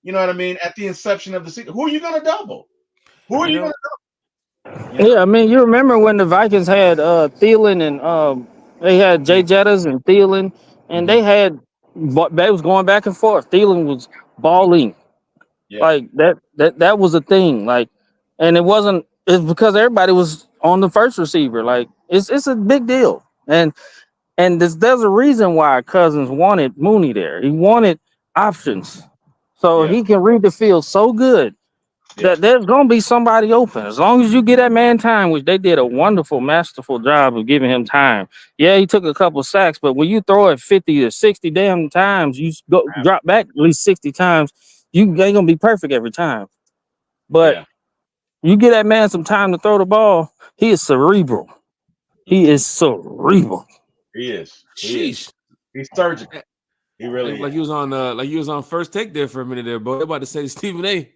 at the inception of the season. Who are you going to double? Who are you going to double?
Yeah, I mean, you remember when the Vikings had Thielen and they had Jay Jettas and Thielen, and they was going back and forth. Thielen was balling, like that was a thing. Like, and it's because everybody was on the first receiver. Like, it's a big deal, and there's a reason why Cousins wanted Mooney there. He wanted options, so he can read the field so good. That there's gonna be somebody open as long as you get that man time, which they did a wonderful, masterful job of giving him time. Yeah, he took a couple sacks, but when you throw it 50 to 60 damn times, you drop back at least 60 times. You ain't gonna be perfect every time, but you get that man some time to throw the ball. He is cerebral. He is cerebral.
He is.
Sheesh.
He's surgical. He really
like he was on First Take there for a minute there, boy. They're about to say to Stephen A.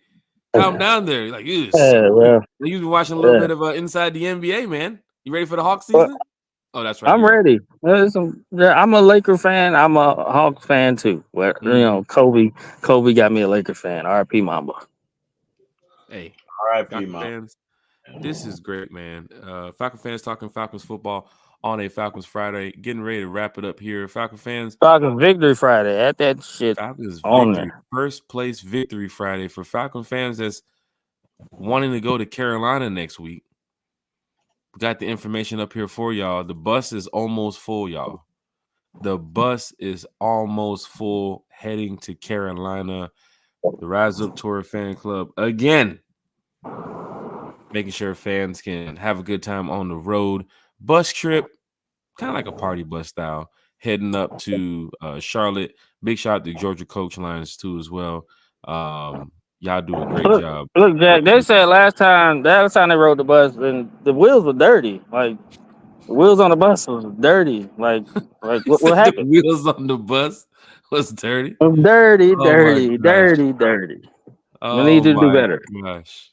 Calm down there. Like, you've been watching a little bit of Inside the NBA, man. You ready for the Hawks season? Oh, that's right.
I'm ready. I'm a Laker fan. I'm a Hawks fan too. Where Kobe got me a Laker fan. R.I.P. Mamba.
Hey,
R.I.P. Mamba.
Fans, this is great, man. Falcon fans talking Falcons football on a Falcons Friday. Getting ready to wrap it up here. Falcons fans.
Falcons Victory Friday. At that shit.
Falcons victory. First place Victory Friday for Falcon fans that's wanting to go to Carolina next week. We got the information up here for y'all. The bus is almost full, y'all. The bus is almost full heading to Carolina. The Rise Up Tour Fan Club again. Making sure fans can have a good time on the road. Bus trip, kind of like a party bus style, heading up to Charlotte. Big shout out to Georgia Coach Lines too as well. Y'all do a great job.
Look, Jack, they said last time they rode the bus and the wheels were dirty. Like the wheels on the bus was dirty. Like what happened?
The wheels on the bus was dirty.
Dirty. We need to do better.
Gosh.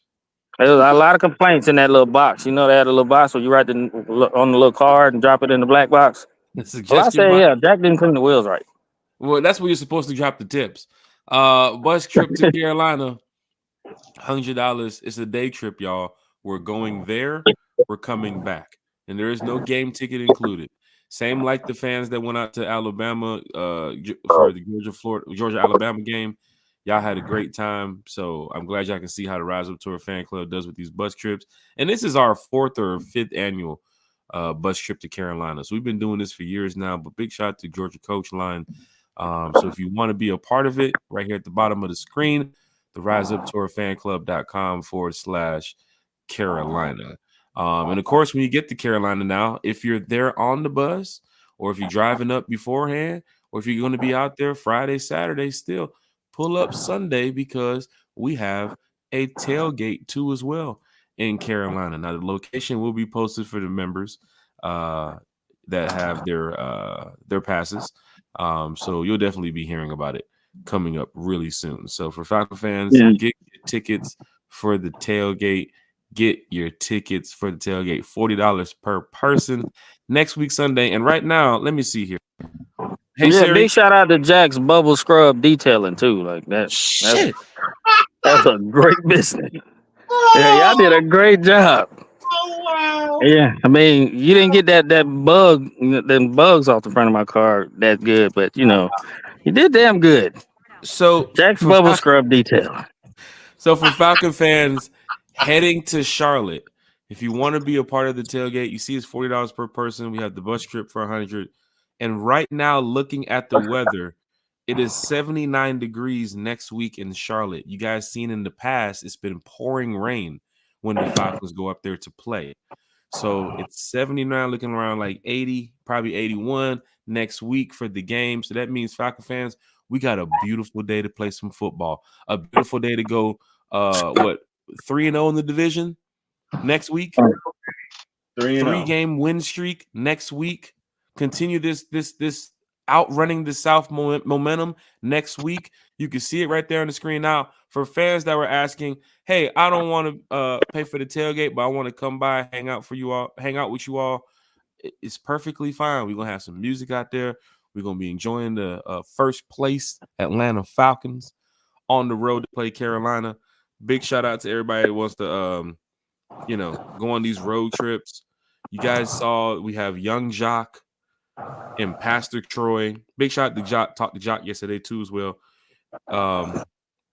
There was a lot of complaints in that little box. They had a little box where you write on the little card and drop it in the black box. Well, I say, Jack didn't clean the wheels right.
Well, that's where you're supposed to drop the tips. Bus trip to Carolina, $100. It's a day trip, y'all. We're going there. We're coming back. And there is no game ticket included. Same like the fans that went out to Alabama for the Georgia Alabama game. Y'all had a great time. So I'm glad y'all can see how the Rise Up Tour fan club does with these bus trips. And this is our 4th or 5th annual bus trip to Carolina. So we've been doing this for years now, but big shout out to Georgia Coach Line. So if you want to be a part of it, right here at the bottom of the screen, the riseuptourfanclub.com/Carolina. And of course, when you get to Carolina now, if you're there on the bus or if you're driving up beforehand, or if you're going to be out there Friday, Saturday still, pull up Sunday because we have a tailgate too as well in Carolina. Now, the location will be posted for the members that have their passes. So you'll definitely be hearing about it coming up really soon. So for Falcon fans, get your tickets for the tailgate. Get your tickets for the tailgate, $40 per person next week Sunday. And right now, let me see here. Hey,
yeah,
Siri.
big shout out to Jack's Bubble Scrub Detailing too. Like that.
Shit.
That's a great business. Yeah, y'all did a great job.
Oh wow!
Yeah, I mean, you didn't get them bugs off the front of my car that good, but you know, you did damn good.
So
Jack's
for
Bubble Scrub Detail.
So for Falcon fans heading to Charlotte, if you want to be a part of the tailgate, you see it's $40 per person. We have the bus trip for $100. And right now, looking at the weather, it is 79 degrees next week in Charlotte. You guys seen in the past, it's been pouring rain when the Falcons go up there to play. So it's 79, looking around like 80, probably 81 next week for the game. So that means Falcon fans, we got a beautiful day to play some football. A beautiful day to go 3-0 in the division next week. 3-game win streak next week. Continue this outrunning the South momentum next week. You can see it right there on the screen now. For fans that were asking, hey, I don't want to pay for the tailgate, but I want to come by, hang out with you all. It's perfectly fine. We're gonna have some music out there. We're gonna be enjoying the first place Atlanta Falcons on the road to play Carolina. Big shout out to everybody that wants to go on these road trips. You guys saw we have Young Jock and Pastor Troy. Big shout out to Jock. Talked to Jock yesterday too as well.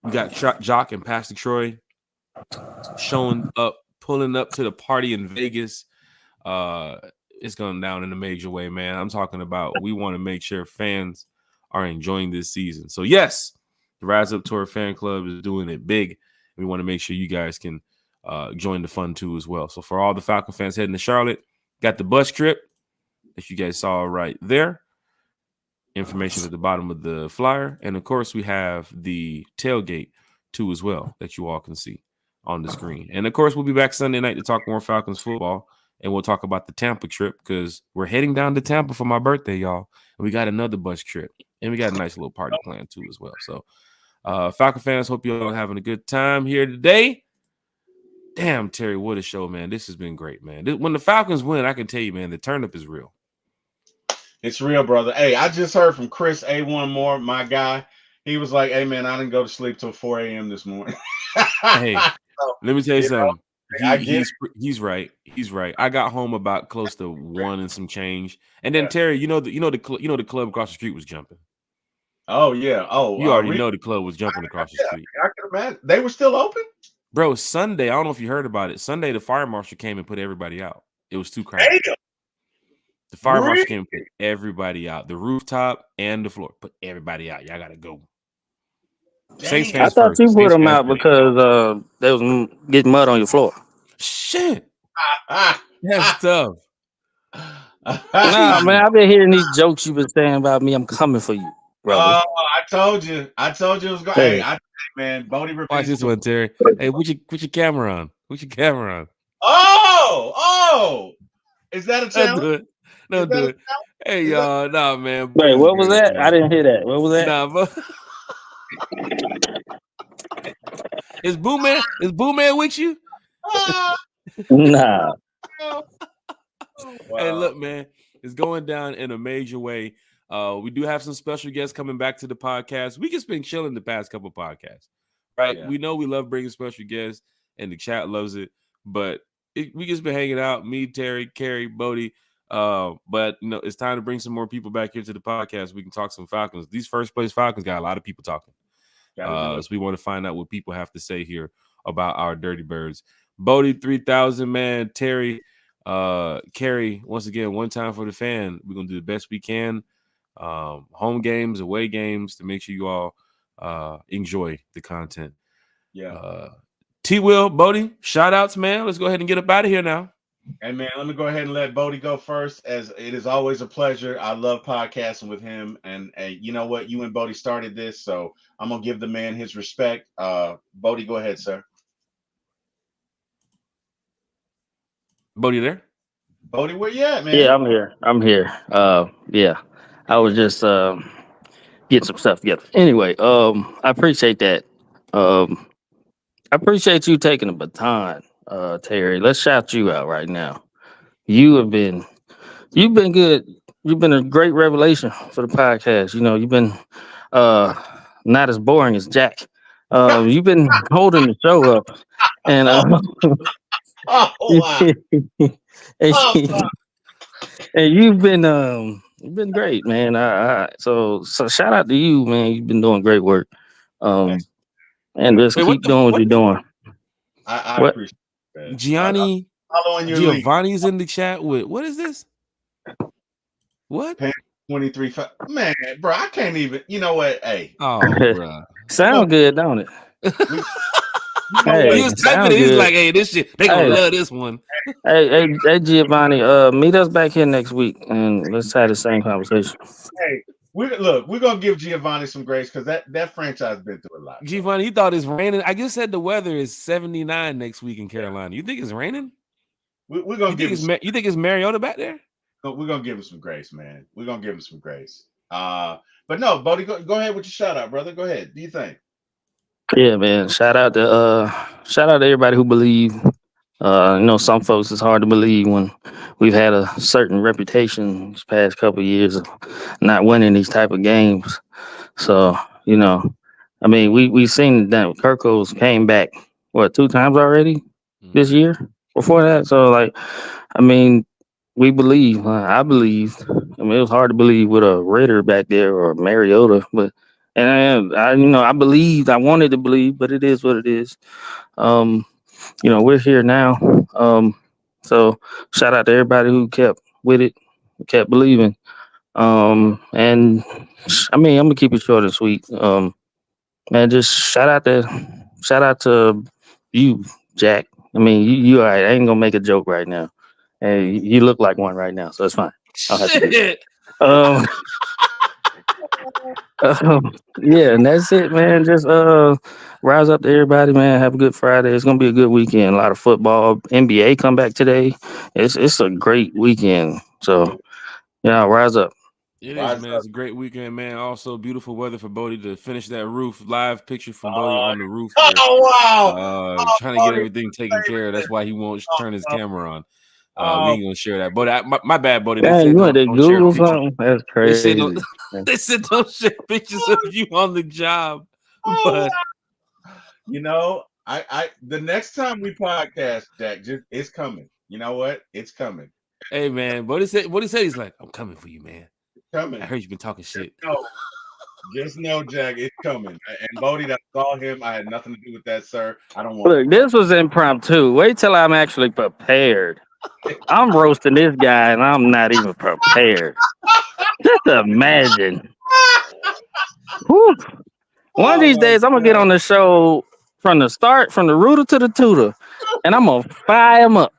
We got Jock and Pastor Troy showing up, pulling up to the party in Vegas. It's going down in a major way, man. I'm talking about we want to make sure fans are enjoying this season. So yes, the Rise Up Tour fan club is doing it big. We want to make sure you guys can join the fun too as well. So for all the Falcon fans heading to Charlotte, got the bus trip that you guys saw right there. Information at the bottom of the flyer. And of course, we have the tailgate too as well that you all can see on the screen. And of course, we'll be back Sunday night to talk more Falcons football. And we'll talk about the Tampa trip because we're heading down to Tampa for my birthday, y'all. And we got another bus trip. And we got a nice little party planned too as well. So Falcon fans, hope you all are having a good time here today. Damn, Terry, what a show, man. This has been great, man. When the Falcons win, I can tell you, man, the turn-up is real.
It's real, brother. Hey, I just heard from Chris A1 Moore, my guy. He was like, hey, man, I didn't go to sleep till 4 a.m. this morning.
Hey, let me tell you something. He's right. He's right. I got home about close to 1 and some change. And then Terry, the club across the street was jumping.
Oh, yeah. Oh,
you already know the club was jumping across the street.
I can imagine. They were still open?
Bro, Sunday, I don't know if you heard about it. Sunday, the fire marshal came and put everybody out. It was too crowded.
Damn.
The fire marshal came and put everybody out. The rooftop and the floor. Put everybody out. Y'all got to go. Saints fans
I thought
first.
you put them out because they was getting mud on your floor.
Shit. That's tough.
Nah, man, I've been hearing these jokes you've been saying about me. I'm coming for you, brother.
Oh, I told you it was going. Hey, man, Bodie repeats.
Watch this one, Terry. Hey, put your camera on. Put your camera on.
Oh, is that a challenge?
Don't do it. Hey, y'all, nah, man.
Wait, what was that? Man. I didn't hear that. What was that?
Nah, but is Boo Man with you?
Nah.
Wow.
Hey, look, man, it's going down in a major way. We do have some special guests coming back to the podcast. We just been chilling the past couple podcasts, right? Yeah. We know we love bringing special guests, and the chat loves it. But we just been hanging out. Me, Terry, Carrie, Bodie. But it's time to bring some more people back here to the podcast. We can talk some Falcons. These first place Falcons got a lot of people talking. So we want to find out what people have to say here about our Dirty Birds. Bodie 3000, man. Terry, Carrie, once again, one time for the fan. We're gonna do the best we can. Home games, away games, to make sure you all enjoy the content.
Yeah.
T Will, Bodie, shout outs, man. Let's go ahead and get up out of here now.
Hey man, let me go ahead and let Bodie go first, as it is always a pleasure. I love podcasting with him, and you know what? You and Bodie started this, so I'm gonna give the man his respect. Bodie, go ahead, sir.
Bodie there?
Bodie, where you at, man?
Yeah, I'm here. Yeah, I was just getting some stuff together. Anyway, I appreciate that. I appreciate you taking the baton, Terry. Let's shout you out right now. You've been good. You've been a great revelation for the podcast. You've been not as boring as Jack. You've been holding the show up, and
oh wow.
and you've been great, man. So shout out to you, man. You've been doing great work. And just keep doing what you're doing.
I appreciate that.
Giovanni's in the chat with, what is this? What?
23. Man, bro, I can't even. You know what? Hey.
Oh, bro.
Sound good, don't it?
Hey, he was typing it. He's like, hey, this shit, they gonna love this one.
Hey, Giovanni, meet us back here next week and let's have the same conversation.
Hey, we're gonna give Giovanni some grace because that franchise been through a lot.
Giovanni, he thought it's raining. I just said the weather is 79 next week in Carolina. You think it's raining?
We're gonna give him.
You think it's Mariota back there?
We're gonna give him some grace, man. We're gonna give him some grace. But no, Bodie, go ahead with your shout out, brother. Go ahead. Do you think?
Yeah, man. Shout out to everybody who believe. Some folks it's hard to believe when we've had a certain reputation these past couple of years of not winning these type of games. So, we've seen that Kirkos came back 2 times already this year before that. So we believe. I believe. It was hard to believe with a Ritter back there or Mariota, but I believed. I wanted to believe, but it is what it is. We're here now. So shout out to everybody who kept with it, kept believing. I'm gonna keep it short and sweet. Man, just shout out to you, Jack. You all right. I ain't gonna make a joke right now. Hey, you look like one right now, so it's fine. I'll have to do it. Yeah, and that's it, man. Just rise up to everybody, man. Have a good Friday. It's gonna be a good weekend. A lot of football. NBA come back today. It's a great weekend. So yeah, rise up.
It is, man. It's a great weekend, man. Also, beautiful weather for Bodie to finish that roof. Live picture from Bodie on the roof.
Oh wow!
Trying to get everything taken care of. That's why he won't turn his camera on. We ain't gonna share that. But my bad, Bodie.
Dang, you want to Google something? That's crazy.
They said don't share pictures of you on the job. But
I the next time we podcast, Jack, it's coming. You know what? It's coming.
Hey man, Bodie said he's like, I'm coming for you, man.
It's coming.
I heard you've been talking shit.
Just know, Jack, it's coming. And Bodie, that's all him. I had nothing to do with that, sir. I don't want.
Look, this was impromptu. Wait till I'm actually prepared. I'm roasting this guy and I'm not even prepared. Just imagine. Whew. One of these days, I'm gonna get on the show from the start, from the rooter to the tutor, and I'm gonna fire him up.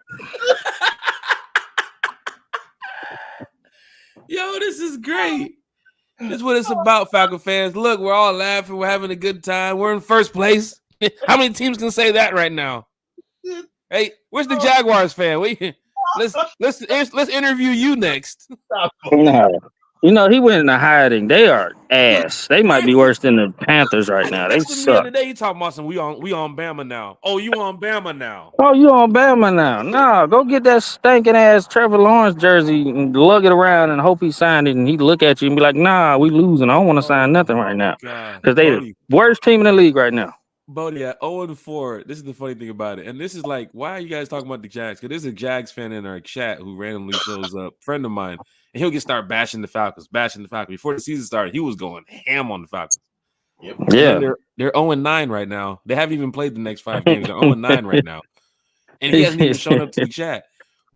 Yo, this is great. This is what it's about, Falcon fans. Look, we're all laughing. We're having a good time. We're in first place. How many teams can say that right now? Hey, where's the Jaguars fan? Let's interview you next.
No. He went into hiding. They are ass. They might be worse than the Panthers right now. They suck.
Today he talking about some we on Bama now. Oh, you on Bama now?
Oh, you on Bama now? No, go get that stinking ass Trevor Lawrence jersey and lug it around and hope he signed it. And he'd look at you and be like, "Nah, we losing. I don't want to sign nothing right now because they the worst team in the league right now."
Bodie at 0-4. This is the funny thing about it. And this is like, why are you guys talking about the Jags? Because there's a Jags fan in our chat who randomly shows up, friend of mine, and he'll start bashing the Falcons. Before the season started, he was going ham on the Falcons.
Yep.
Yeah.
They're 0-9 right now. They haven't even played the next 5 games. They're 0-9 right now. And he hasn't even shown up to the chat.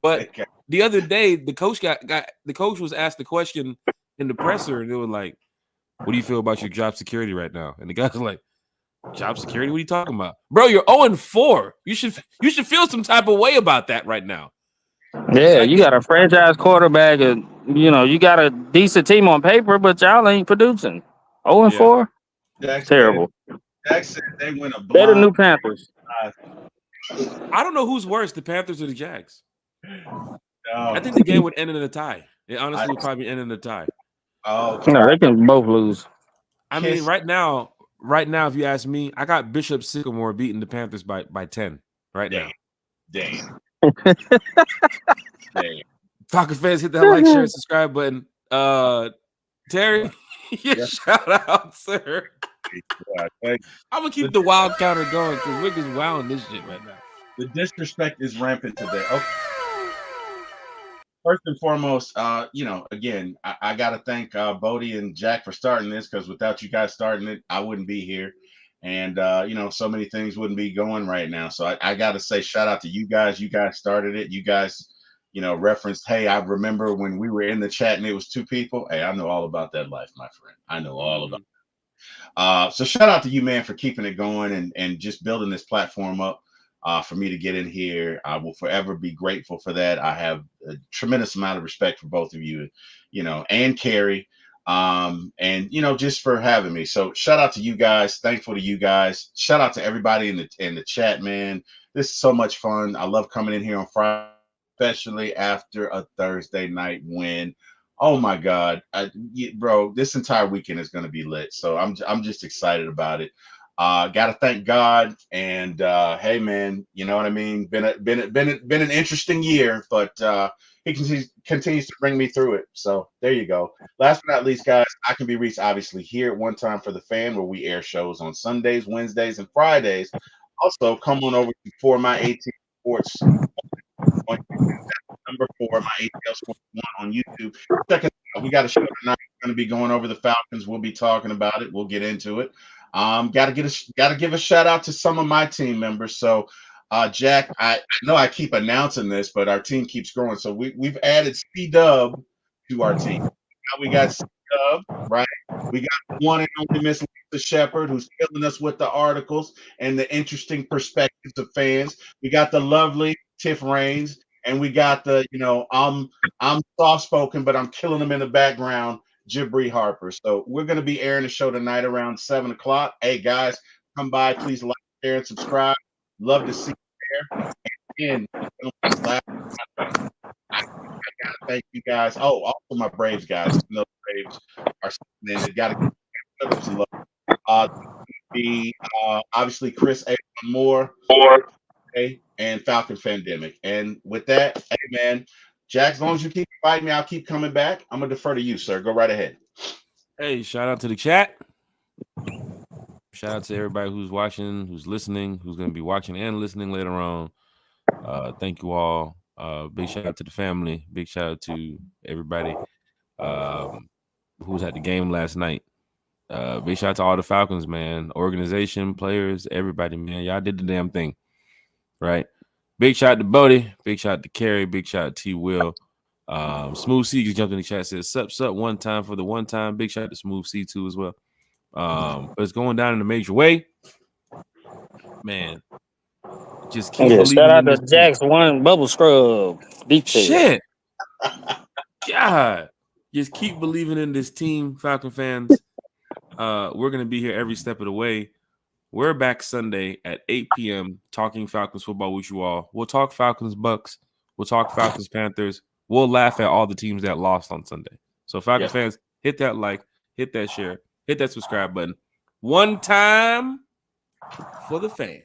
But the other day, the coach was asked the question in the presser, and they were like, "What do you feel about your job security right now?" And the guy's like, "Job security? What are you talking about, bro? You're 0-4. You should feel some type of way about that right now."
Yeah, you got a franchise quarterback, and you got a decent team on paper, but y'all ain't producing. 0-4, terrible.
Jack said they went a
Better
blind.
New Panthers.
I don't know who's worse, the Panthers or the Jags.
No.
I think the game would end in a tie. It honestly would probably end in a tie.
Oh,
No, they can both lose.
I mean, right now, if you ask me, I got Bishop Sycamore beating the Panthers by 10 right now.
Damn.
Falcon fans, hit that like, share, and subscribe button. Terry, shout out, sir. I'm gonna keep the wild counter going because Wick is wilding this shit right now.
The disrespect is rampant today. Okay. First and foremost, again, I got to thank Bodie and Jack for starting this, because without you guys starting it, I wouldn't be here. And, so many things wouldn't be going right now. So I got to say shout out to you guys. You guys started it. You guys, referenced, hey, I remember when we were in the chat and it was 2 people. Hey, I know all about that life, my friend. I know all about it. So shout out to you, man, for keeping it going and just building this platform up. For me to get in here, I will forever be grateful for that. I have a tremendous amount of respect for both of you, and Carrie, and just for having me. So shout out to you guys. Thankful to you guys. Shout out to everybody in the chat, man. This is so much fun. I love coming in here on Friday, especially after a Thursday night win. Oh my God, bro! This entire weekend is going to be lit. So I'm just excited about it. Got to thank God, and hey, man, you know what I mean. Been an interesting year, but he continues to bring me through it. So there you go. Last but not least, guys, I can be reached obviously here at One Time for the Fan, where we air shows on Sundays, Wednesdays, and Fridays. Also, come on over to For My ATL Sports. Number 4, my ATL Sports 1 on YouTube. Check it out. We got a show tonight. We're going to be going over the Falcons. We'll be talking about it. We'll get into it. Got to give a shout out to some of my team members. So, Jack, I know I keep announcing this, but our team keeps growing. So we've added C-Dub to our team. Now we got C-Dub, right? We got one and only Miss Lisa Shepherd, who's killing us with the articles and the interesting perspectives of fans. We got the lovely Tiff Raines, and we got the, I'm soft spoken, but I'm killing them in the background, Jibri Harper. So we're going to be airing the show tonight around 7 o'clock. Hey, guys, come by. Please like, share, and subscribe. Love to see you there. And I got to thank you guys. Oh, also my Braves guys. The Braves are they got to give some love. Obviously Chris A. Moore and Falcon Fandemic. And with that, hey, man, Jack, as long as you keep inviting me, I'll keep coming back. I'm going to defer to you, sir. Go right ahead.
Hey, shout out to the chat. Shout out to everybody who's watching, who's listening, who's going to be watching and listening later on. Thank you all. Big shout out to the family. Big shout out to everybody who was at the game last night. Big shout out to all the Falcons, man. Organization, players, everybody, man. Y'all did the damn thing, right? Big shout out to Bodie. Big shout out to Carrie. Big shout out to T. Will. Smooth C just jumped in the chat, says, sup, one time for the one time. Big shout out to Smooth C too as well. But it's going down in a major way. Man, just keep believing.
Shout out to Jack's one bubble scrub.
Shit. God. Just keep believing in this team, Falcon fans. We're going to be here every step of the way. We're back Sunday at 8 p.m. talking Falcons football with you all. We'll talk Falcons Bucs. We'll talk Falcons Panthers. We'll laugh at all the teams that lost on Sunday. So Falcons fans, hit that like, hit that share, hit that subscribe button. One time for the fans.